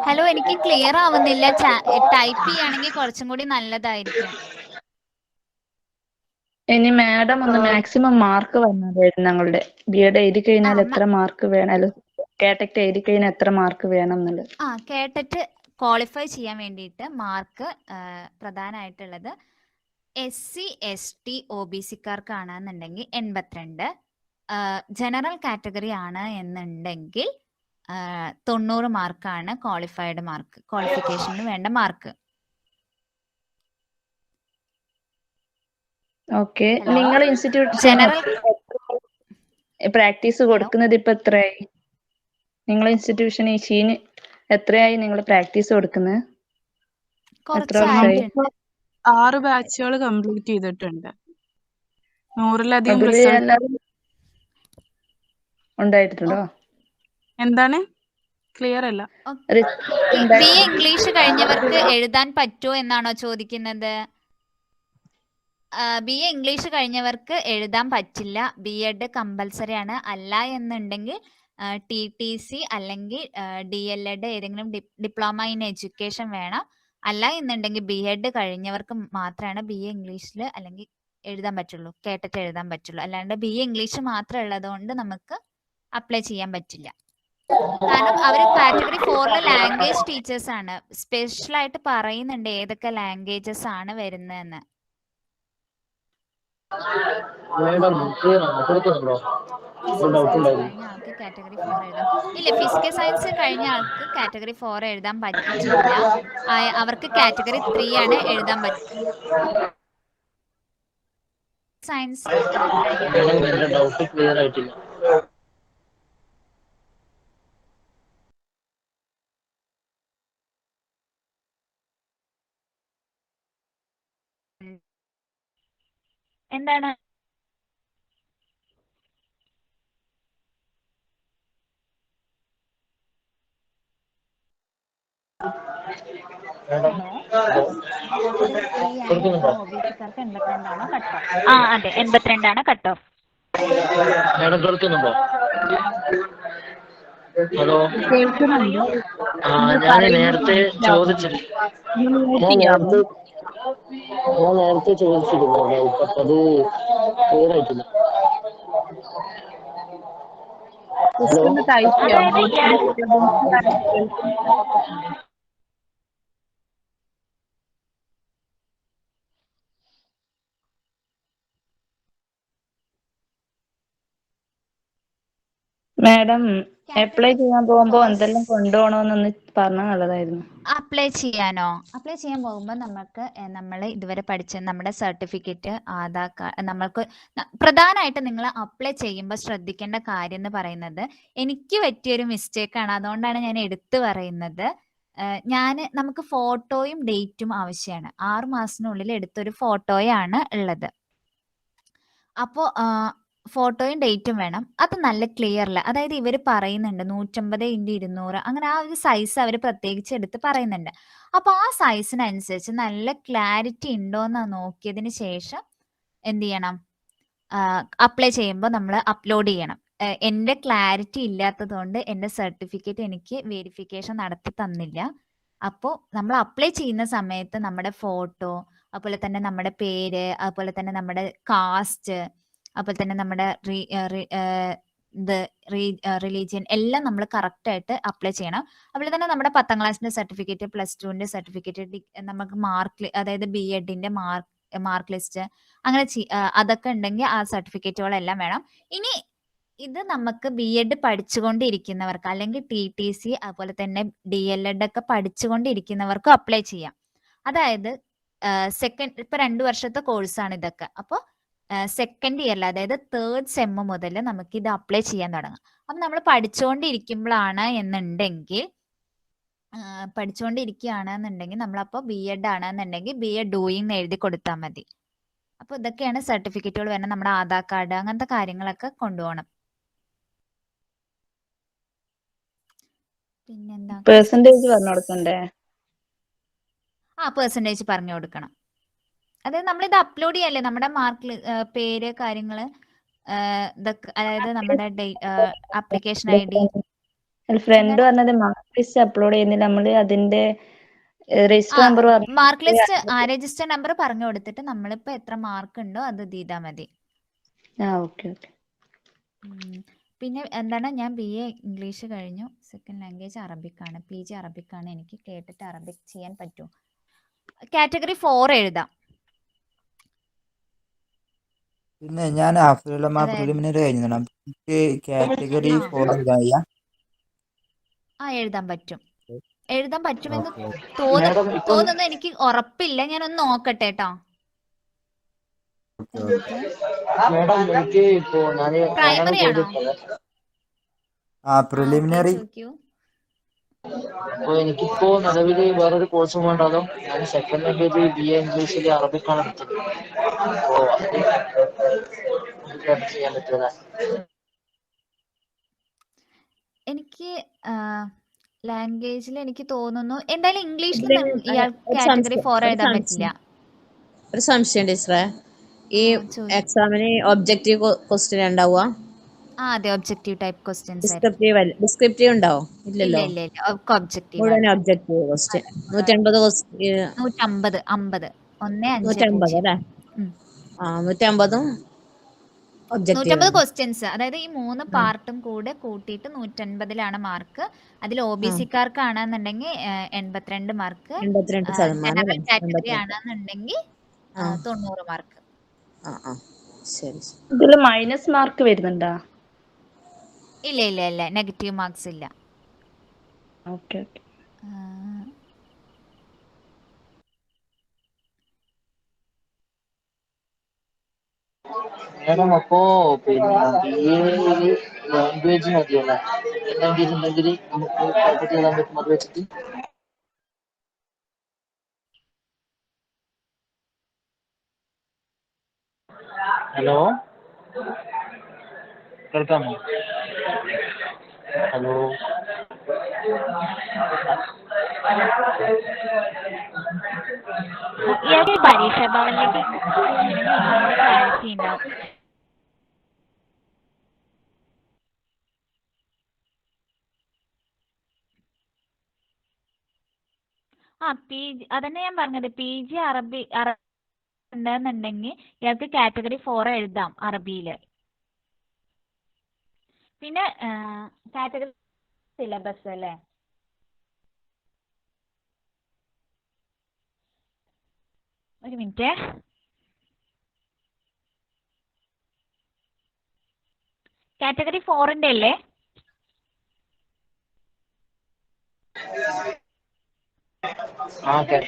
ഹലോ, എനിക്ക് ക്ലിയർ ആവുന്നില്ല. ടൈപ്പ് ചെയ്യുകയാണെങ്കിൽ കുറച്ചും കൂടി നല്ലതായിരിക്കും. ഇനി മാഡം ഒന്ന് മാക്സിമം മാർക്ക് വന്നതായിരുന്നു. ഞങ്ങളുടെ ബി.എഡ് എഴുതി കഴിഞ്ഞാൽ എത്ര മാർക്ക് വേണം, അല്ല കേട്ടറ്റ് എഴുതി കഴിഞ്ഞാൽ എത്ര മാർക്ക് വേണം എന്നുള്ളത്. കേട്ടറ്റ് ക്വാളിഫൈ ചെയ്യാൻ വേണ്ടിയിട്ട് മാർക്ക് പ്രധാനമായിട്ടുള്ളത് SC ST OBC-ക്കാർക്കാണെന്നുണ്ടെങ്കിൽ 82, ജനറൽ കാറ്റഗറി ആണ് എന്നുണ്ടെങ്കിൽ 90 മാർക്കാണ് ക്വാളിഫൈഡ് മാർക്ക്, ക്വാളിഫിക്കേഷന് വേണ്ട മാർക്ക്. ഓക്കെ, നിങ്ങൾ ഇൻസ്റ്റിറ്റ്യൂഷൻ പ്രാക്ടീസ് കൊടുക്കുന്നത് ഇപ്പൊ എത്രയായി? നിങ്ങളെ ഇൻസ്റ്റിറ്റ്യൂഷൻ ഈ ഷീന് എത്രയായി നിങ്ങൾ പ്രാക്ടീസ് കൊടുക്കുന്നത്? 6 ബാച്ചുകൾ കംപ്ലീറ്റ് ചെയ്തിട്ടുണ്ട്. 100-ലധികം ഉണ്ടായിട്ടുണ്ടോ? എന്താണ്? ക്ലിയർ അല്ല. BA ഇംഗ്ലീഷ് കഴിഞ്ഞവർക്ക് എഴുതാൻ പറ്റുമോ എന്നാണോ ചോദിക്കുന്നത്? BA ഇംഗ്ലീഷ് കഴിഞ്ഞവർക്ക് എഴുതാൻ പറ്റില്ല. B.Ed കമ്പൽസറി ആണ്. അല്ല എന്നുണ്ടെങ്കിൽ TTC അല്ലെങ്കിൽ DLED ഏതെങ്കിലും ഡിപ്ലോമ ഇൻ എഡ്യൂക്കേഷൻ വേണം. അല്ല എന്നുണ്ടെങ്കിൽ B.Ed കഴിഞ്ഞവർക്ക് മാത്രമാണ് BA ഇംഗ്ലീഷിൽ അല്ലെങ്കിൽ എഴുതാൻ പറ്റുള്ളൂ, കേട്ടിട്ട് എഴുതാൻ പറ്റുള്ളൂ. അല്ലാണ്ട് BA ഇംഗ്ലീഷ് മാത്രം ഉള്ളത് കൊണ്ട് നമുക്ക് അപ്ലൈ ചെയ്യാൻ പറ്റില്ല. കാരണം അവർ കാറ്റഗറി 4 ലാംഗ്വേജ് ടീച്ചേഴ്സ് ആണ്. സ്പെഷ്യൽ ആയിട്ട് പറയുന്നുണ്ട് ഏതൊക്കെ ലാംഗ്വേജസ് ആണ് വരുന്നതെന്ന്. കഴിഞ്ഞ ആൾക്ക് കാറ്റഗറി 4 എഴുതാം. ഇല്ല, ഫിസിക്കൽ സയൻസ് കഴിഞ്ഞ ആൾക്ക് കാറ്റഗറി 4 എഴുതാൻ പറ്റില്ല. അവർക്ക് കാറ്റഗറി 3 ആണ് എഴുതാൻ പറ്റും. സയൻസ് കഴിഞ്ഞ എന്താണ്? OBC-ക്കാർക്ക് 82 കട്ട് ഓഫ്. അതെ, 82 കട്ട് ഓഫ്. ഹലോ, ഞാൻ നേരത്തെ ചോദിച്ചിരുന്നു. അത് ക്ലിയർ ആയിട്ടില്ല. മാഡം അപ്ലൈ ചെയ്യാൻ പോകുമ്പോ എന്തെല്ലാം കൊണ്ടുപോകണമെന്നൊന്ന് പറഞ്ഞാൽ നല്ലതായിരുന്നു. അപ്ലൈ ചെയ്യാനോ? അപ്ലൈ ചെയ്യാൻ പോകുമ്പോൾ നമുക്ക് നമ്മൾ ഇതുവരെ പഠിച്ച നമ്മുടെ സർട്ടിഫിക്കറ്റ്, ആധാർ കാർഡ്, നമ്മൾക്ക് പ്രധാനമായിട്ട് നിങ്ങൾ അപ്ലൈ ചെയ്യുമ്പോൾ ശ്രദ്ധിക്കേണ്ട കാര്യം എന്ന് പറയുന്നത്, എനിക്ക് പറ്റിയൊരു മിസ്റ്റേക്കാണ്, അതുകൊണ്ടാണ് ഞാൻ എടുത്തു പറയുന്നത്. നമുക്ക് ഫോട്ടോയും ഡേറ്റും ആവശ്യമാണ്. 6 മാസത്തിനുള്ളിൽ എടുത്തൊരു ഫോട്ടോയാണ് ഉള്ളത്. അപ്പോൾ ഫോട്ടോയും ഡേറ്റും വേണം. അത് നല്ല ക്ലിയറിൽ, അതായത് ഇവർ പറയുന്നുണ്ട് 150x200 അങ്ങനെ ആ ഒരു സൈസ് അവർ പ്രത്യേകിച്ച് എടുത്ത് പറയുന്നുണ്ട്. അപ്പോൾ ആ സൈസിനനുസരിച്ച് നല്ല ക്ലാരിറ്റി ഉണ്ടോയെന്ന് നോക്കിയതിന് ശേഷം എന്ത് ചെയ്യണം? അപ്ലൈ ചെയ്യുമ്പോൾ നമ്മൾ അപ്ലോഡ് ചെയ്യണം. എൻ്റെ ക്ലാരിറ്റി ഇല്ലാത്തത് കൊണ്ട് എൻ്റെ സർട്ടിഫിക്കറ്റ് എനിക്ക് വെരിഫിക്കേഷൻ നടത്തി തന്നില്ല. അപ്പോൾ നമ്മൾ അപ്ലൈ ചെയ്യുന്ന സമയത്ത് നമ്മുടെ ഫോട്ടോ, അതുപോലെ തന്നെ നമ്മുടെ പേര്, അതുപോലെ തന്നെ നമ്മുടെ കാസ്റ്റ്, അതുപോലെ തന്നെ നമ്മുടെ റിലീജിയൻ എല്ലാം നമ്മൾ കറക്റ്റായിട്ട് അപ്ലൈ ചെയ്യണം. അതുപോലെ തന്നെ നമ്മുടെ 10ാം ക്ലാസ്സിൻ്റെ സർട്ടിഫിക്കറ്റ്, +2ൻ്റെ സർട്ടിഫിക്കറ്റ്, നമുക്ക് അതായത് BEdൻ്റെ മാർക്ക് ലിസ്റ്റ്, അങ്ങനെ അതൊക്കെ ഉണ്ടെങ്കിൽ ആ സർട്ടിഫിക്കറ്റുകളെല്ലാം വേണം. ഇനി ഇത് നമുക്ക് BEd പഠിച്ചുകൊണ്ടിരിക്കുന്നവർക്ക്, അല്ലെങ്കിൽ TTC, അതുപോലെ തന്നെ DLED ഒക്കെ പഠിച്ചുകൊണ്ടിരിക്കുന്നവർക്കും അപ്ലൈ ചെയ്യാം. അതായത് ഇപ്പൊ 2 വർഷത്തെ കോഴ്സാണ് ഇതൊക്കെ. അപ്പോൾ സെക്കൻഡ് ഇയറിൽ, അതായത് 3rd സെം മുതൽ നമുക്ക് ഇത് അപ്ലൈ ചെയ്യാൻ തുടങ്ങാം. അപ്പം നമ്മൾ പഠിച്ചുകൊണ്ടിരിക്കുകയാണെന്നുണ്ടെങ്കിൽ നമ്മളപ്പോൾ BEd ആണെന്നുണ്ടെങ്കിൽ BEd ഡൂയിങ് എന്ന് എഴുതി കൊടുത്താൽ മതി. അപ്പോൾ ഇതൊക്കെയാണ് സർട്ടിഫിക്കറ്റുകൾ വരുന്നത്. നമ്മുടെ ആധാർ കാർഡ്, അങ്ങനത്തെ കാര്യങ്ങളൊക്കെ കൊണ്ടുപോകണം. പിന്നെന്താ? പെർസെന്റേജ് പറഞ്ഞു കൊടുക്കണ്ടേ? പെർസെന്റേജ് പറഞ്ഞു കൊടുക്കണം. അതായത് നമ്മളിത് അപ്ലോഡ് ചെയ്യല്ലേ, നമ്മുടെ മാർക്ക്, പേര്, കാര്യങ്ങള്, ഇതൊക്കെ, അതായത് നമ്മുടെ ആപ്ലിക്കേഷൻ ID. ഫ്രണ്ട് പറഞ്ഞത് മാർക്ക് ലിസ്റ്റ് അപ്ലോഡ് ചെയ്യുന്നില്ല, നമ്മള് അതിന്റെ register number mark list register number പറഞ്ഞു കൊടുത്തിട്ട് നമ്മളിപ്പോ എത്ര മാർക്ക് ഉണ്ടോ അത് ചെയ്താൽ മതി. പിന്നെ എന്താണ്, ഞാൻ BA ഇംഗ്ലീഷ് കഴിഞ്ഞു, സെക്കൻഡ് ലാംഗ്വേജ് അറബിക്കാണ്, PG അറബിക്കാണ്. എനിക്ക് കേട്ടിട്ട് അറബിക് ചെയ്യാൻ പറ്റുമോ? കാറ്റഗറി 4 എഴുതാം. പിന്നെ ഞാൻ പ്രിലിമിനറി കഴിഞ്ഞതാണ്. കാറ്റഗറി 4 എഴുതാൻ പറ്റുമെന്ന് തോന്നുന്നു. എനിക്ക് ഉറപ്പില്ല, ഞാനൊന്ന് നോക്കട്ടെ കേട്ടോ. പ്രൈമറി ആണോ? പ്രിലിമിനറി. അപ്പൊ എനിക്കിപ്പോ നിലവില് വേറൊരു കോഴ്സും വേണ്ടാലോ. ഞാൻ സെക്കൻഡ് ലാംഗ്വേജ് BA ഇംഗ്ലീഷിൽ അറബിക്കാണ് എടുത്തത്. അപ്പോ ചെയ്യാൻ പറ്റുമോ? എനിക്ക് ലാംഗ്വേജിൽ എനിക്ക് തോന്നുന്നു എന്തായാലും ഇംഗ്ലീഷിൽ കാറ്റഗറി 4 എഴുതാൻ പറ്റില്ല. ഒരു സംശയം ടീച്ചറേ, ഈ എക്സാമിന് ഒബ്ജക്റ്റീവ് ക്വസ്റ്റ്യൻ ഉണ്ടാവുക? അതെ, ഒബ്ജക്റ്റീവ് ടൈപ്പ് ക്വസ്റ്റ്യൻസ്. ഡിസ്ക്രിപ്റ്റീവ് ഉണ്ടാവോ? ഇല്ലല്ലോ, ഒബ്ജക്റ്റീവ്. മുഴുവൻ ഒബ്ജക്റ്റീവ് ക്വസ്റ്റ്യൻ. 150 150 അല്ലേ? 150 150 ക്വസ്റ്റ്യൻസ്. അതായത് ഈ 3 പാർട്ടും കൂടെ കൂട്ടിയിട്ട് 150ലാണ് മാർക്ക്. അതിൽ OBC-ക്കാർക്ക് ആണെന്നുണ്ടെങ്കിൽ 82 മാർക്ക്, ജനറൽ കാറ്റഗറി ആണെന്നുണ്ടെങ്കിൽ 90 മാർക്ക്. ഇതില് മൈനസ് മാർക്ക് വരുന്നുണ്ടോ? ഇല്ല, നെഗറ്റീവ് മാർക്സ് ഇല്ല. ഓക്കെ. മേഡം, അപ്പോ പിന്നെ BA ലാംഗ്വേജ് മതിയല്ലേ? ലാംഗ്വേജ് ഉണ്ടെങ്കിൽ നമുക്ക് കാറ്റഗറി ചെയ്താൻ പറ്റും അത് വെച്ചിട്ട്. ഹലോ, കേൾക്കാമോ? ഹലോ, ഇയാൾക്ക് പരീക്ഷാ ഭവനിലേക്ക് പോകുന്നുണ്ടെങ്കിൽ ഒന്നുകൂടെ ക്ലാരിറ്റി ഉണ്ടാവും. PG അതന്നെ ഞാൻ പറഞ്ഞത്. PG അറബി ഉണ്ടെന്നുണ്ടെങ്കിൽ ഇയാൾക്ക് കാറ്റഗറി 4 എഴുതാം അറബിയില്. പിന്നെ കാറ്റഗറി സിലബസ് അല്ലേ? ഒരു മിനിറ്റ്. കാറ്റഗറി 4ന്റെ അല്ലേ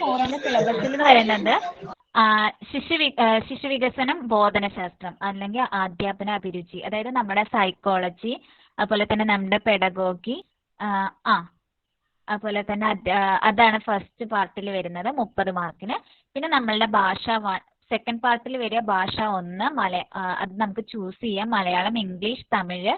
ഫോറിന്റെ സിലബസിൽ എന്ന് പറയുന്നത് ശിശുവികസനം ബോധനശാസ്ത്രം അല്ലെങ്കിൽ അധ്യാപന അഭിരുചി, അതായത് നമ്മുടെ സൈക്കോളജി, അതുപോലെ തന്നെ നമ്മുടെ പെഡഗോഗി, അതുപോലെ തന്നെ അതാണ് ഫസ്റ്റ് പാർട്ടിൽ വരുന്നത് 30 മാർക്കിന്. പിന്നെ നമ്മളുടെ ഭാഷ സെക്കൻഡ് പാർട്ടിൽ വരിക ഭാഷ 1 അത് നമുക്ക് ചൂസ് ചെയ്യാം. മലയാളം, ഇംഗ്ലീഷ്, തമിഴ്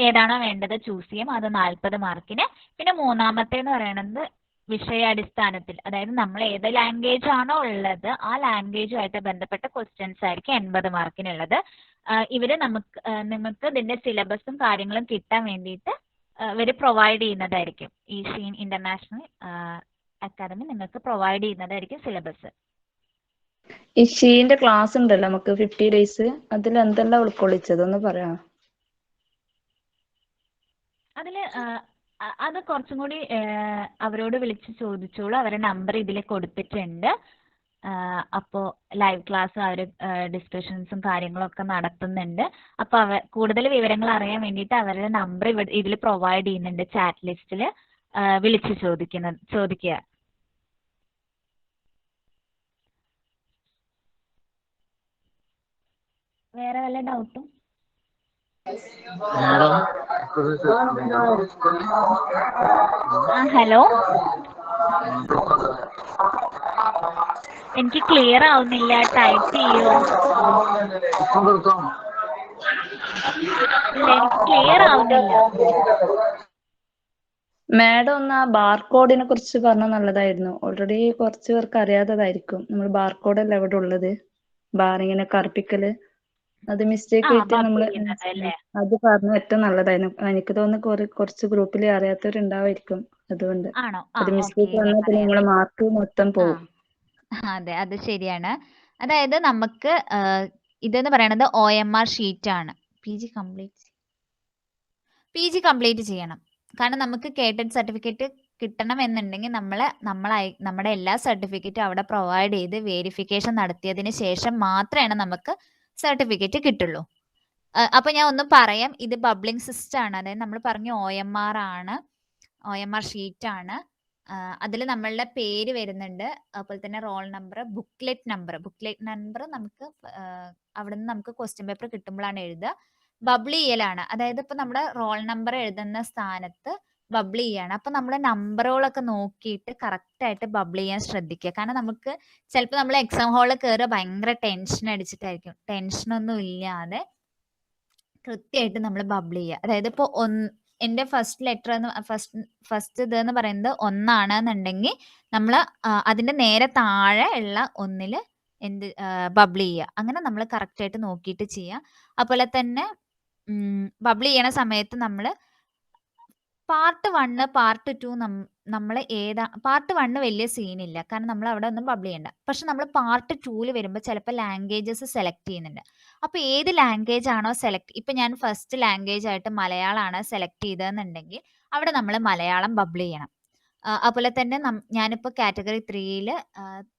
ഏതാണോ വേണ്ടത് ചൂസ് ചെയ്യാം, അത് 40 മാർക്കിന്. പിന്നെ മൂന്നാമത്തേന്ന് പറയുന്നത് വിഷയാടിസ്ഥാനത്തിൽ, അതായത് നമ്മൾ ഏത് ലാംഗ്വേജ് ആണോ ഉള്ളത് ആ ലാംഗ്വേജുമായിട്ട് ബന്ധപ്പെട്ട ക്വസ്റ്റ്യൻസ് ആയിരിക്കും 80 മാർക്കിനുള്ളത്. ഇവര് നിങ്ങൾക്ക് ഇതിന്റെ സിലബസും കാര്യങ്ങളും കിട്ടാൻ വേണ്ടിയിട്ട് ഇവർ പ്രൊവൈഡ് ചെയ്യുന്നതായിരിക്കും. ഈ ഷീൻ ഇന്റർനാഷണൽ അക്കാദമി നിങ്ങൾക്ക് പ്രൊവൈഡ് ചെയ്യുന്നതായിരിക്കും സിലബസ്. ഈ ഷീന്റെ ക്ലാസ് ഉണ്ടല്ലോ നമുക്ക് 50 ഡേയ്സ്, അതിൽ എന്തെല്ലാം ഉൾക്കൊള്ളിച്ചത് ഒന്ന് പറയാമോ? അത് കുറച്ചും കൂടി അവരോട് വിളിച്ച് ചോദിച്ചോളൂ. അവരുടെ നമ്പർ ഇതിൽ കൊടുത്തിട്ടുണ്ട്. അപ്പോൾ ലൈവ് ക്ലാസ് അവർ ഡിസ്കഷൻസും കാര്യങ്ങളൊക്കെ നടത്തുന്നുണ്ട്. അപ്പോൾ കൂടുതൽ വിവരങ്ങൾ അറിയാൻ വേണ്ടിയിട്ട് അവരുടെ നമ്പർ ഇതിൽ പ്രൊവൈഡ് ചെയ്യുന്നുണ്ട്. ചാറ്റ് ലിസ്റ്റിൽ വിളിച്ച് ചോദിക്കുക. വേറെ വല്ല ഡൗട്ടും? ഹലോ, എനിക്ക് ക്ലിയർ ആവുന്നില്ല, ടൈപ്പ് ചെയ്യോ? ഇല്ല, എനിക്ക് ക്ലിയർ ആവുന്നില്ല. മാഡം ഒന്ന് ആ ബാർകോഡിനെ കുറിച്ച് പറഞ്ഞാൽ നല്ലതായിരുന്നു. ഓൾറെഡി കുറച്ച് പേർക്ക് അറിയാത്തതായിരിക്കും. നമ്മൾ ബാർകോഡല്ല ഇവിടെ ഉള്ളത്, ബാറിങ്ങനെ കറുപ്പിക്കല്, അത് മിസ്റ്റേക്ക് ആയിട്ട് നമ്മള് അത് പറഞ്ഞ ഏറ്റവും നല്ലതായിരുന്നു. എനിക്ക് തോന്നുന്നു കുറച്ച് ഗ്രൂപ്പിൽ അറിയാത്തവരുണ്ടാവായിരിക്കും. അതുകൊണ്ട് അത് മിസ്റ്റേക്ക് വന്നാൽ പിന്നെ നമ്മളെ മാർക്ക് മൊത്തം പോകും. അതെ, അത് ശരിയാണ്. അതായത് നമുക്ക് ഇതെന്ന് പറയുന്നത് OMR ഷീറ്റ് ആണ്. PG കംപ്ലീറ്റ് ചെയ്യണം. കാരണം നമുക്ക് കേട്ടഡ് സർട്ടിഫിക്കറ്റ് കിട്ടണം എന്നുണ്ടെങ്കിൽ നമ്മുടെ എല്ലാ സർട്ടിഫിക്കറ്റും അവിടെ പ്രൊവൈഡ് ചെയ്ത് വെരിഫിക്കേഷൻ നടത്തിയതിന് ശേഷം മാത്രമേ നമുക്ക് സർട്ടിഫിക്കറ്റ് കിട്ടുള്ളൂ. അപ്പൊ ഞാൻ ഒന്ന് പറയാം. ഇത് ബബ്ലിംഗ് സിസ്റ്റം ആണ്. അതായത് നമ്മൾ പറഞ്ഞു OMR ആണ്, OMR ഷീറ്റ് ആണ്. അതിൽ നമ്മളുടെ പേര് വരുന്നുണ്ട്, അതുപോലെ തന്നെ റോൾ നമ്പർ, ബുക്ക്ലെറ്റ് നമ്പർ നമുക്ക് അവിടെ നിന്ന് നമുക്ക് ക്വസ്റ്റ്യൻ പേപ്പർ കിട്ടുമ്പോഴാണ് എഴുതുക. ബബിൾ ചെയ്യലാണ്, അതായത് ഇപ്പൊ നമ്മുടെ റോൾ നമ്പർ എഴുതുന്ന സ്ഥാനത്ത് ബബിൾ ചെയ്യാണ്. അപ്പൊ നമ്മുടെ നമ്പറുകളൊക്കെ നോക്കിയിട്ട് കറക്റ്റ് ആയിട്ട് ബബിൾ ചെയ്യാൻ ശ്രദ്ധിക്കുക. കാരണം നമുക്ക് ചിലപ്പോൾ നമ്മൾ എക്സാം ഹാളിൽ കയറുക ഭയങ്കര ടെൻഷൻ അടിച്ചിട്ടായിരിക്കും. ടെൻഷനൊന്നും ഇല്ലാതെ കൃത്യമായിട്ട് നമ്മൾ ബബിൾ ചെയ്യുക. അതായത് ഇപ്പോൾ എൻ്റെ ഫസ്റ്റ് ഇതെന്ന് പറയുന്നത് 1 ആണെന്നുണ്ടെങ്കിൽ നമ്മൾ അതിന്റെ നേരെ താഴെ ഉള്ള 1 ബബിൾ ചെയ്യുക. അങ്ങനെ നമ്മൾ കറക്റ്റ് ആയിട്ട് നോക്കിയിട്ട് ചെയ്യുക. അതുപോലെ തന്നെ ബബിൾ ചെയ്യണ സമയത്ത് നമ്മൾ പാർട്ട് 1 പാർട്ട് 2 നമ്മൾ പാർട്ട് 1 വലിയ സീനില്ല, കാരണം നമ്മൾ അവിടെ ഒന്നും ബബിൾ ചെയ്യണ്ട. പക്ഷെ നമ്മൾ പാർട്ട് 2 വരുമ്പോൾ ചിലപ്പോൾ ലാംഗ്വേജസ് സെലക്ട് ചെയ്യുന്നുണ്ട്. അപ്പോൾ ഏത് ലാംഗ്വേജ് ആണോ ഇപ്പൊ ഞാൻ ഫസ്റ്റ് ലാംഗ്വേജ് ആയിട്ട് മലയാളമാണ് സെലക്ട് ചെയ്തതെന്നുണ്ടെങ്കിൽ അവിടെ നമ്മൾ മലയാളം ബബിൾ ചെയ്യണം. അതുപോലെ തന്നെ ഞാനിപ്പോൾ കാറ്റഗറി 3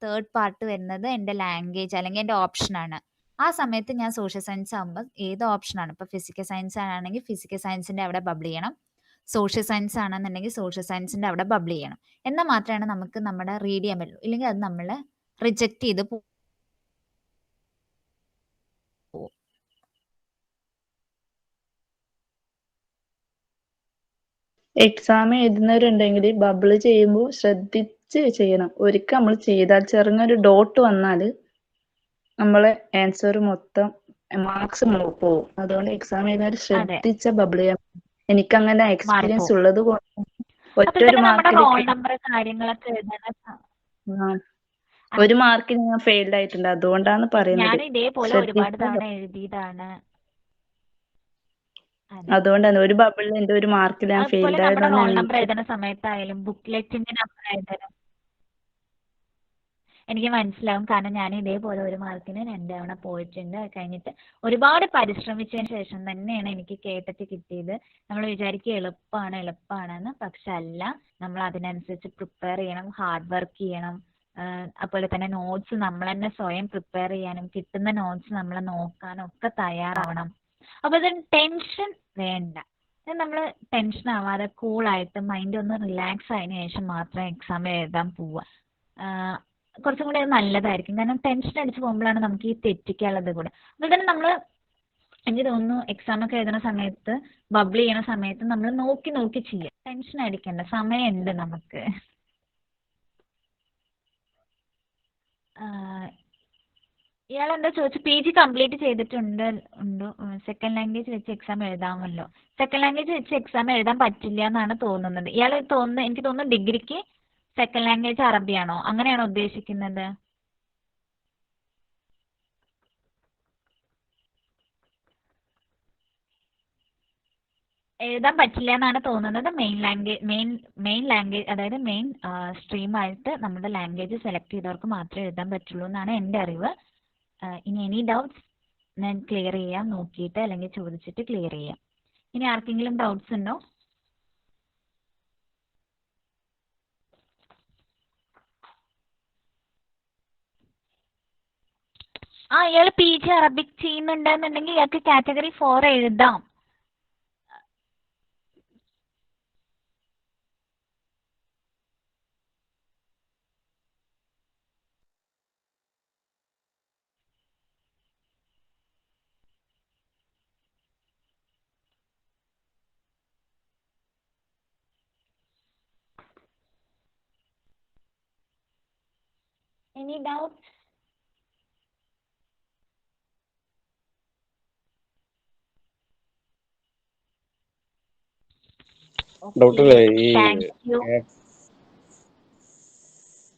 തേർഡ് പാർട്ട് വരുന്നത് എൻ്റെ ലാംഗ്വേജ് അല്ലെങ്കിൽ എൻ്റെ ഓപ്ഷനാണ്. ആ സമയത്ത് ഞാൻ സോഷ്യൽ സയൻസ് ആകുമ്പോൾ ഏത് ഓപ്ഷനാണ്, ഇപ്പോൾ ഫിസിക്കൽ സയൻസ് ആണെങ്കിൽ ഫിസിക്കൽ സയൻസിൻ്റെ അവിടെ ബബിൾ ചെയ്യണം, സോഷ്യൽ സയൻസ് ആണെന്നുണ്ടെങ്കിൽ സോഷ്യൽ സയൻസിൻ്റെ അവിടെ ബബിൾ ചെയ്യണം. എന്നാൽ മാത്രമാണ് നമുക്ക് നമ്മുടെ റീഡ് ചെയ്യാൻ പറ്റുള്ളൂ. ഇല്ലെങ്കിൽ അത് നമ്മൾ റിജക്റ്റ് ചെയ്ത് പോകും. എക്സാം എഴുതുന്നവരുണ്ടെങ്കിൽ ബബിൾ ചെയ്യുമ്പോൾ ശ്രദ്ധിച്ച് ചെയ്യണം. ഒരിക്കൽ നമ്മൾ ചെയ്താൽ ചെറുങ്ങൊരു ഡോട്ട് വന്നാൽ നമ്മളെ ആൻസർ മൊത്തം മാർക്സ് പോകും. അതുകൊണ്ട് എക്സാം എഴുതാൻ ശ്രദ്ധിച്ച ബബിൾ ചെയ്യാൻ. എനിക്കങ്ങനെ എക്സ്പീരിയൻസ് ഉള്ളത് കൊണ്ട് ഒറ്റൊരു മാർക്കിൽ ഒരു മാർക്കിന് ഞാൻ ഫെയിൽഡ് ആയിട്ടുണ്ട്. അതുകൊണ്ടാണ് പറയുന്നത്. അതുകൊണ്ടാണ് ഒരു ബബിളിൽ എന്റെ ഒരു മാർക്കിൽ ഞാൻ ഫെയിൽഡ് ആയതാണ്. റോൾ നമ്പർ എഴുതുന്ന സമയത്തായാലും ബുക്ക്ലെറ്റിന്റെ നമ്പർ എഴുതണം. എനിക്ക് മനസ്സിലാവും, കാരണം ഞാൻ ഇതേപോലെ ഒരു മാർക്കിന് 2 തവണ പോയിട്ടുണ്ട്. കഴിഞ്ഞിട്ട് ഒരുപാട് പരിശ്രമിച്ചതിന് ശേഷം തന്നെയാണ് എനിക്ക് കേട്ടിട്ട് കിട്ടിയത്. നമ്മൾ വിചാരിക്കുക എളുപ്പമാണെന്ന്, പക്ഷെ അല്ല. നമ്മൾ അതിനനുസരിച്ച് പ്രിപ്പയർ ചെയ്യണം, ഹാർഡ് വർക്ക് ചെയ്യണം. അതുപോലെ തന്നെ നോട്ട്സ് നമ്മൾ തന്നെ സ്വയം പ്രിപ്പയർ ചെയ്യാനും കിട്ടുന്ന നോട്ട്സ് നമ്മൾ നോക്കാനും ഒക്കെ തയ്യാറാവണം. അപ്പൊ ഇതിന് ടെൻഷൻ വേണ്ട. നമ്മൾ ടെൻഷൻ ആവാതെ കൂളായിട്ട് മൈൻഡ് ഒന്ന് റിലാക്സ് ആയതിനു ശേഷം മാത്രം എക്സാം എഴുതാൻ പോവുക. കുറച്ചും കൂടി അത് നല്ലതായിരിക്കും. കാരണം ടെൻഷൻ അടിച്ച് പോകുമ്പോഴാണ് നമുക്ക് ഈ തെറ്റിക്കാനുള്ളത് കൂടെ. അതുപോലെ തന്നെ നമ്മൾ എനിക്ക് തോന്നുന്നു എക്സാം ഒക്കെ എഴുതുന്ന സമയത്ത് ബബിൾ ചെയ്യണ സമയത്ത് നമ്മൾ നോക്കി നോക്കി ചെയ്യുക. ടെൻഷൻ അടിക്കണ്ട, സമയമുണ്ട് നമുക്ക്. ഇയാൾ എന്താ ചോദിച്ചു, PG കംപ്ലീറ്റ് ചെയ്തിട്ടുണ്ടോ? സെക്കൻഡ് ലാംഗ്വേജ് വെച്ച് എക്സാം എഴുതാമല്ലോ. സെക്കൻഡ് ലാംഗ്വേജ് വെച്ച് എക്സാം എഴുതാൻ പറ്റില്ല എന്നാണ് തോന്നുന്നത്. എനിക്ക് തോന്നുന്നു ഡിഗ്രിക്ക് സെക്കൻഡ് ലാംഗ്വേജ് അറബിയാണോ, അങ്ങനെയാണോ ഉദ്ദേശിക്കുന്നത്? എഴുതാൻ പറ്റില്ല എന്നാണ് തോന്നുന്നത്. മെയിൻ ലാംഗ്വേജ് അതായത് മെയിൻ സ്ട്രീമായിട്ട് നമ്മുടെ ലാംഗ്വേജ് സെലക്ട് ചെയ്തവർക്ക് മാത്രമേ എഴുതാൻ പറ്റുള്ളൂ എന്നാണ് എൻ്റെ അറിവ്. ഇനി എനി ഡൗട്ട്സ് ഞാൻ ക്ലിയർ ചെയ്യാം, നോക്കിയിട്ട് അല്ലെങ്കിൽ ചോദിച്ചിട്ട് ക്ലിയർ ചെയ്യാം. ഇനി ആർക്കെങ്കിലും ഡൗട്ട്സ് ഉണ്ടോ? ഇയാൾ PG അറബിക് ചെയ്യുന്നുണ്ടെന്നുണ്ടെങ്കിൽ ഇയാൾക്ക് കാറ്റഗറി 4 എഴുതാം. Any doubts? ഡൗട്ടില്ലേ ഈ Thank you.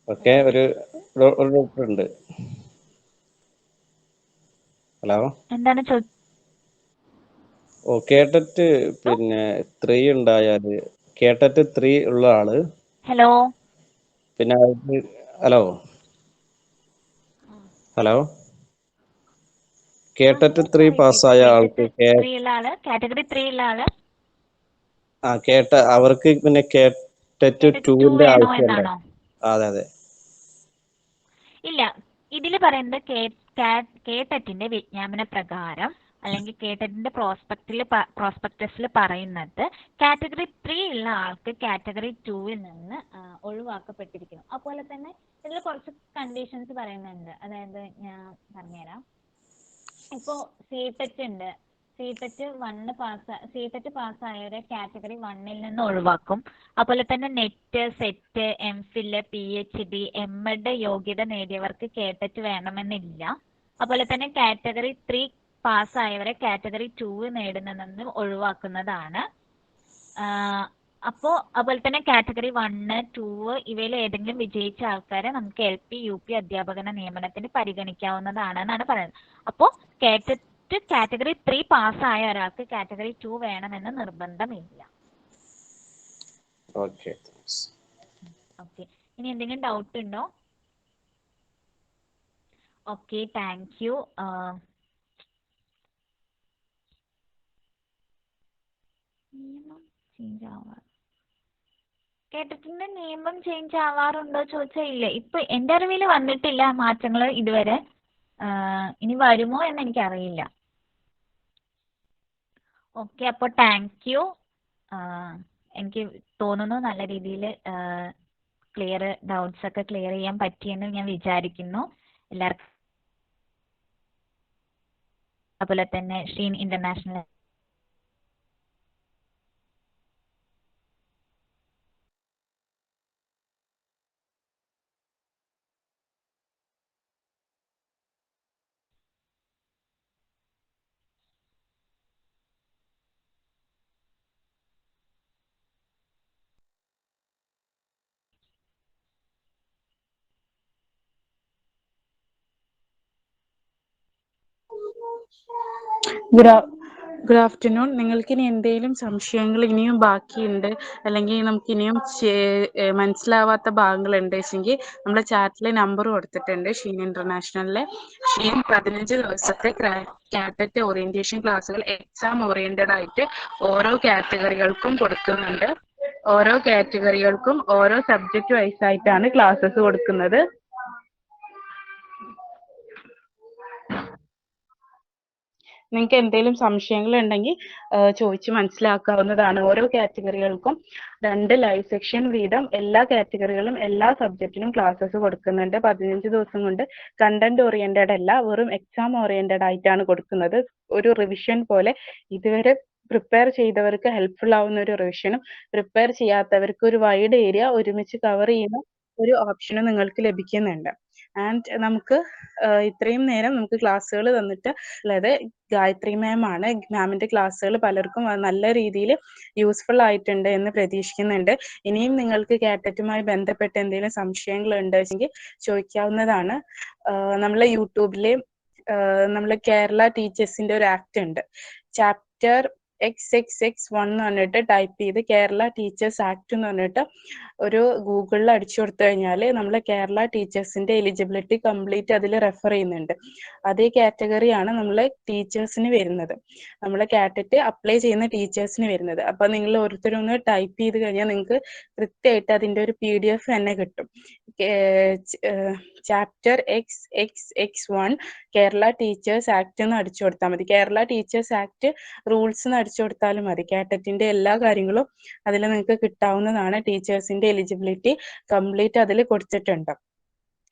ഓക്കെ ഒരു ഡൗട്ട് ഉണ്ട്. ഹലോ, എന്താണ് കേട്ടറ്റ് പിന്നെ 3 ഉണ്ടായാല് കേട്ടറ്റ് 3 ഉള്ള ആള് ഹലോ പിന്നെ ഹലോ കേട്ടറ്റ് 3 പാസ്സായ ആൾക്ക് കാറ്റഗറി 3 ഉള്ള ആള് അവർക്ക് പിന്നെ കേട്ടറ്റ് 2ന്റെ ആവശ്യമുണ്ടോ? അതെ. ഇല്ല, ഇതിൽ പറയുന്നത് കേട്ടറ്റിന്റെ വിജ്ഞാപന പ്രകാരം അല്ലെങ്കിൽ കേട്ടറ്റിന്റെ പ്രോസ്പെക്ടസിൽ പറയുന്നത് കാറ്റഗറി 3 ഉള്ള ആൾക്ക് കാറ്റഗറി 2-ൽ നിന്ന് ഒഴിവാക്കപ്പെട്ടിരിക്കുന്നു. അതുപോലെ തന്നെ ഇതിൽ കുറച്ച് കണ്ടീഷൻസ് പറയുന്നുണ്ട്. അതായത് ഞാൻ പറഞ്ഞുതരാം. ഇപ്പോൾ സീടെറ്റ് ഉണ്ട്. സീടെറ്റ് പാസ്സായവരെ കാറ്റഗറി 1-ൽ നിന്ന് ഒഴിവാക്കും. അതുപോലെ തന്നെ net, set, MPhil, PhD, MEd യോഗ്യത നേടിയവർക്ക് കേട്ടറ്റ് വേണമെന്നില്ല. അതുപോലെ തന്നെ കാറ്റഗറി 3 പാസ്സായവരെ കാറ്റഗറി 2 നേടുന്നതെന്ന് ഒഴിവാക്കുന്നതാണ്. അതുപോലെ തന്നെ കാറ്റഗറി 1, 2 ഇവയിൽ ഏതെങ്കിലും വിജയിച്ച ആൾക്കാരെ നമുക്ക് LP, UP അധ്യാപകന നിയമനത്തിന് പരിഗണിക്കാവുന്നതാണ് എന്നാണ് പറയുന്നത്. അപ്പോൾ കാറ്റഗറി 3 പാസ്സായ ഒരാൾക്ക് കാറ്റഗറി 2 വേണമെന്ന് നിർബന്ധമില്ല. ഓക്കെ. ഇനി എന്തെങ്കിലും ഡൗട്ട് ഉണ്ടോ? Okay, thank you. കേട്ടറ്റിന്റെ നിയമം ചേഞ്ച് ആവാറുണ്ടോ ചോദിച്ചാൽ ഇല്ല. ഇപ്പൊ എൻ്റെ അറിവിൽ വന്നിട്ടില്ല മാറ്റങ്ങൾ ഇതുവരെ. ഇനി വരുമോ എന്ന് എനിക്കറിയില്ല. ഓക്കെ, അപ്പോൾ താങ്ക് യു. എനിക്ക് തോന്നുന്നു നല്ല രീതിയിൽ ഡൗട്ട്സ് ഒക്കെ ക്ലിയർ ചെയ്യാൻ പറ്റിയെന്ന് ഞാൻ വിചാരിക്കുന്നു. എല്ലാവർക്കും അതുപോലെ തന്നെ ഷീൻ ഇന്റർനാഷണൽ ഗുഡ് ആഫ്റ്റർനൂൺ. നിങ്ങൾക്ക് ഇനി എന്തെങ്കിലും സംശയങ്ങൾ ഇനിയും ബാക്കിയുണ്ട്, അല്ലെങ്കിൽ നമുക്ക് ഇനിയും മനസ്സിലാവാത്ത ഭാഗങ്ങൾ ഉണ്ടെങ്കിൽ നമ്മുടെ ചാറ്റിൽ നമ്പർ കൊടുത്തിട്ടുണ്ട്. ഷീൻ ഇന്റർനാഷണലിലെ ഷീൻ 15 ദിവസത്തെ കാറ്ററ്റ് ഓറിയന്റേഷൻ ക്ലാസ്സുകൾ എക്സാം ഓറിയന്റഡ് ആയിട്ട് ഓരോ കാറ്റഗറികൾക്കും കൊടുക്കുന്നുണ്ട്. ഓരോ കാറ്റഗറികൾക്കും ഓരോ സബ്ജക്റ്റ് വൈസ് ആയിട്ടാണ് ക്ലാസ്സസ് കൊടുക്കുന്നത്. നിങ്ങൾക്ക് എന്തെങ്കിലും സംശയങ്ങൾ ഉണ്ടെങ്കിൽ ചോദിച്ച് മനസ്സിലാക്കാവുന്നതാണ്. ഓരോ കാറ്റഗറികൾക്കും 2 ലൈവ് സെക്ഷൻ വീതം എല്ലാ കാറ്റഗറികളും എല്ലാ സബ്ജക്റ്റിനും ക്ലാസ്സസ് കൊടുക്കുന്നുണ്ട്. 15 ദിവസം കൊണ്ട് കണ്ടന്റ് ഓറിയന്റഡ് അല്ല, വെറും എക്സാം ഓറിയന്റഡ് ആയിട്ടാണ് കൊടുക്കുന്നത്. ഒരു റിവിഷൻ പോലെ ഇതുവരെ പ്രിപ്പയർ ചെയ്തവർക്ക് ഹെൽപ്ഫുൾ ആവുന്ന ഒരു റിവിഷനും പ്രിപ്പയർ ചെയ്യാത്തവർക്ക് ഒരു വൈഡ് ഏരിയ ഒരുമിച്ച് കവർ ചെയ്യുന്ന ഒരു ഓപ്ഷനും നിങ്ങൾക്ക് ലഭിക്കുന്നുണ്ട്. ആൻഡ് നമുക്ക് ഇത്രയും നേരം നമുക്ക് ക്ലാസ്സുകൾ തന്നിട്ട് ഉള്ളത് ഗായത്രി മാം ആണ്. മാമിന്റെ ക്ലാസ്സുകൾ പലർക്കും നല്ല രീതിയിൽ യൂസ്ഫുൾ ആയിട്ടുണ്ട് എന്ന് പ്രതീക്ഷിക്കുന്നുണ്ട്. ഇനിയും നിങ്ങൾക്ക് കാറ്ററ്റുമായി ബന്ധപ്പെട്ട് എന്തെങ്കിലും സംശയങ്ങൾ ഉണ്ടെങ്കിൽ ചോദിക്കാവുന്നതാണ്. നമ്മളെ യൂട്യൂബില് നമ്മളെ കേരള ടീച്ചേഴ്സിന്റെ ഒരു ആക്ട് ഉണ്ട്. ചാപ്റ്റർ XXX1 എന്ന് പറഞ്ഞിട്ട് ടൈപ്പ് ചെയ്ത് കേരള ടീച്ചേഴ്സ് ആക്ട് എന്ന് പറഞ്ഞിട്ട് ഒരു ഗൂഗിളിൽ അടിച്ചു കൊടുത്തു കഴിഞ്ഞാൽ നമ്മളെ കേരള ടീച്ചേഴ്സിന്റെ എലിജിബിലിറ്റി കംപ്ലീറ്റ് അതിൽ റെഫർ ചെയ്യുന്നുണ്ട്. അതേ കാറ്റഗറിയാണ് നമ്മളെ ടീച്ചേഴ്സിന് വരുന്നത്, നമ്മളെ കാറ്ററ്റ് അപ്ലൈ ചെയ്യുന്ന ടീച്ചേഴ്സിന് വരുന്നത്. അപ്പൊ നിങ്ങൾ ഓരോരുത്തരും ഒന്ന് ടൈപ്പ് ചെയ്ത് കഴിഞ്ഞാൽ നിങ്ങൾക്ക് കൃത്യമായിട്ട് അതിന്റെ ഒരു PDF തന്നെ കിട്ടും. Chapter XXX1 Kerala teachers act എന്ന് അടിച്ചു കൊടുത്താൽ മതി. കേരള ടീച്ചേഴ്സ് ആക്ട് റൂൾസ് എന്ന് അടിച്ചു കൊടുത്താലും മതി. കാറ്ററ്റിന്റെ എല്ലാ കാര്യങ്ങളും അതിൽ നിങ്ങൾക്ക് കിട്ടാവുന്നതാണ്. ടീച്ചേഴ്സിന്റെ എലിജിബിലിറ്റി കംപ്ലീറ്റ് അതിൽ കൊടുത്തിട്ടുണ്ട്.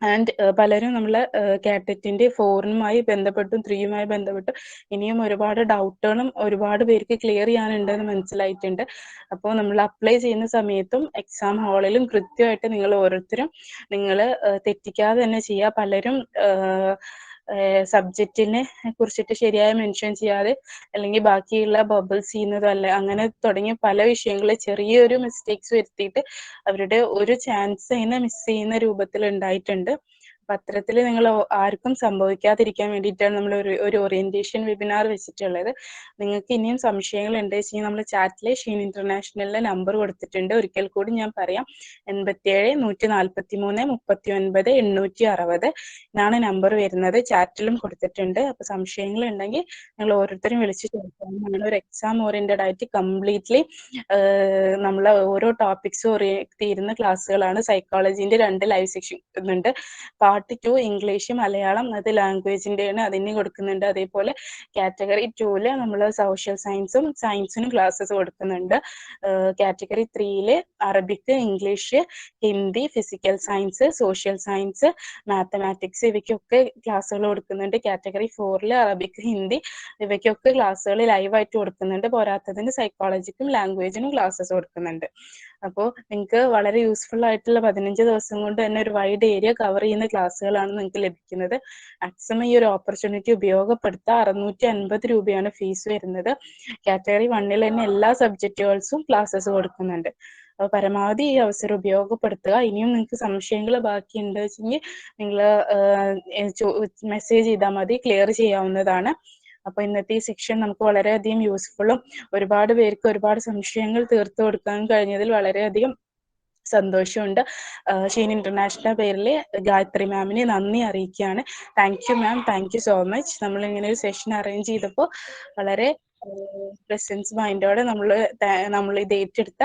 ആൻഡ് പലരും നമ്മളെ കാറ്ററ്റിന്റെ 4നുമായി ബന്ധപ്പെട്ടും 3യുമായി ബന്ധപ്പെട്ടും ഇനിയും ഒരുപാട് ഡൗട്ടുകളും ഒരുപാട് പേർക്ക് ക്ലിയർ ചെയ്യാനുണ്ടെന്ന് മനസ്സിലായിട്ടുണ്ട്. അപ്പോൾ നമ്മൾ അപ്ലൈ ചെയ്യുന്ന സമയത്തും എക്സാം ഹാളിലും കൃത്യമായിട്ട് നിങ്ങൾ ഓരോരുത്തരും നിങ്ങൾ തെറ്റിക്കാതെ തന്നെ ചെയ്യുക. പലരും സബ്ജക്റ്റിനെ കുറിച്ചിട്ട് ശരിയായി മെൻഷൻ ചെയ്യാതെ അല്ലെങ്കിൽ ബാക്കിയുള്ള ബബിൾസ് ചെയ്യുന്നതോ അല്ല അങ്ങനെ തുടങ്ങിയ പല വിഷയങ്ങളിൽ ചെറിയൊരു മിസ്റ്റേക്സ് വരുത്തിയിട്ട് അവരുടെ ഒരു ചാൻസ് തന്നെ മിസ് ചെയ്യുന്ന രൂപത്തിൽ ഉണ്ടായിട്ടുണ്ട്. പത്രത്തിൽ നിങ്ങൾ ആർക്കും സംഭവിക്കാതിരിക്കാൻ വേണ്ടിയിട്ടാണ് നമ്മൾ ഒരു ഓറിയന്റേഷൻ വെബിനാർ വെച്ചിട്ടുള്ളത്. നിങ്ങൾക്ക് ഇനിയും സംശയങ്ങൾ ഉണ്ടെങ്കിൽ നമ്മൾ ചാറ്റിലെ ഷീൻ ഇന്റർനാഷണലിലെ നമ്പർ കൊടുത്തിട്ടുണ്ട്. ഒരിക്കൽ കൂടി ഞാൻ പറയാം, 87 143 39 860 എന്നാണ് നമ്പർ വരുന്നത്. ചാറ്റിലും കൊടുത്തിട്ടുണ്ട്. അപ്പൊ സംശയങ്ങൾ ഉണ്ടെങ്കിൽ നിങ്ങൾ ഓരോരുത്തരും വിളിച്ച് ചോദിക്കാം. നമ്മളൊരു എക്സാം ഓറിയന്റഡ് ആയിട്ട് കംപ്ലീറ്റ്ലി നമ്മളെ ഓരോ ടോപ്പിക്സും തീരുന്ന ക്ലാസ്സുകളാണ്. സൈക്കോളജിന്റെ 2 ലൈവ് സെക്ഷൻ ഉണ്ട്. പാർട്ട് 2 ഇംഗ്ലീഷ് മലയാളം അത് ലാംഗ്വേജിന്റെയാണ്, അതിന് കൊടുക്കുന്നുണ്ട്. അതേപോലെ കാറ്റഗറി 2 നമ്മൾ സോഷ്യൽ സയൻസിനും ക്ലാസ്സസ് കൊടുക്കുന്നുണ്ട്. Category 3 Arabic, English, Hindi, physical science, social science, mathematics ഇവയ്ക്കൊക്കെ ക്ലാസ്സുകൾ കൊടുക്കുന്നുണ്ട്. കാറ്റഗറി 4 അറബിക്, ഹിന്ദി ഇവയ്ക്കൊക്കെ ക്ലാസ്സുകൾ ലൈവായിട്ട് കൊടുക്കുന്നുണ്ട്. പോരാത്തതിന് സൈക്കോളജിക്കും ലാംഗ്വേജിനും ക്ലാസ്സസ് കൊടുക്കുന്നുണ്ട്. അപ്പോൾ നിങ്ങൾക്ക് വളരെ യൂസ്ഫുൾ ആയിട്ടുള്ള 15 ദിവസം കൊണ്ട് തന്നെ ഒരു വൈഡ് ഏരിയ കവർ ചെയ്യുന്ന ക്ലാസ്സുകളാണ് നിങ്ങൾക്ക് ലഭിക്കുന്നത്. മാക്സിമം ഈ ഒരു ഓപ്പർച്യൂണിറ്റി ഉപയോഗപ്പെടുത്തുക. 650 രൂപയാണ് ഫീസ് വരുന്നത്. കാറ്റഗറി 1 തന്നെ എല്ലാ സബ്ജക്റ്റുകൾസും ക്ലാസ്സസ് കൊടുക്കുന്നുണ്ട്. അപ്പോൾ പരമാവധി ഈ അവസരം ഉപയോഗപ്പെടുത്തുക. ഇനിയും നിങ്ങൾക്ക് സംശയങ്ങൾ ബാക്കിയുണ്ട് വെച്ചെങ്കിൽ നിങ്ങൾ മെസ്സേജ് ചെയ്താൽ മതി, ക്ലിയർ ചെയ്യാവുന്നതാണ്. അപ്പൊ ഇന്നത്തെ ഈ സെക്ഷൻ നമുക്ക് വളരെയധികം യൂസ്ഫുള്ളും ഒരുപാട് പേർക്ക് ഒരുപാട് സംശയങ്ങൾ തീർത്തു കൊടുക്കാൻ കഴിഞ്ഞതിൽ വളരെയധികം സന്തോഷമുണ്ട്. ഷീൻ ഇന്റർനാഷണൽ പേരിൽ ഗായത്രി മാമിനെ നന്ദി അറിയിക്കുകയാണ്. Thank you ma'am, thank you so much. നമ്മൾ ഇങ്ങനെ ഒരു സെഷൻ അറേഞ്ച് ചെയ്തപ്പോൾ വളരെ പ്രസൻസ് മൈൻഡോടെ നമ്മൾ ഇത് ഏറ്റെടുത്ത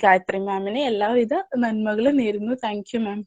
ഗായത്രി മാമിന് എല്ലാവിധ നന്മകളും നേരുന്നു. Thank you ma'am.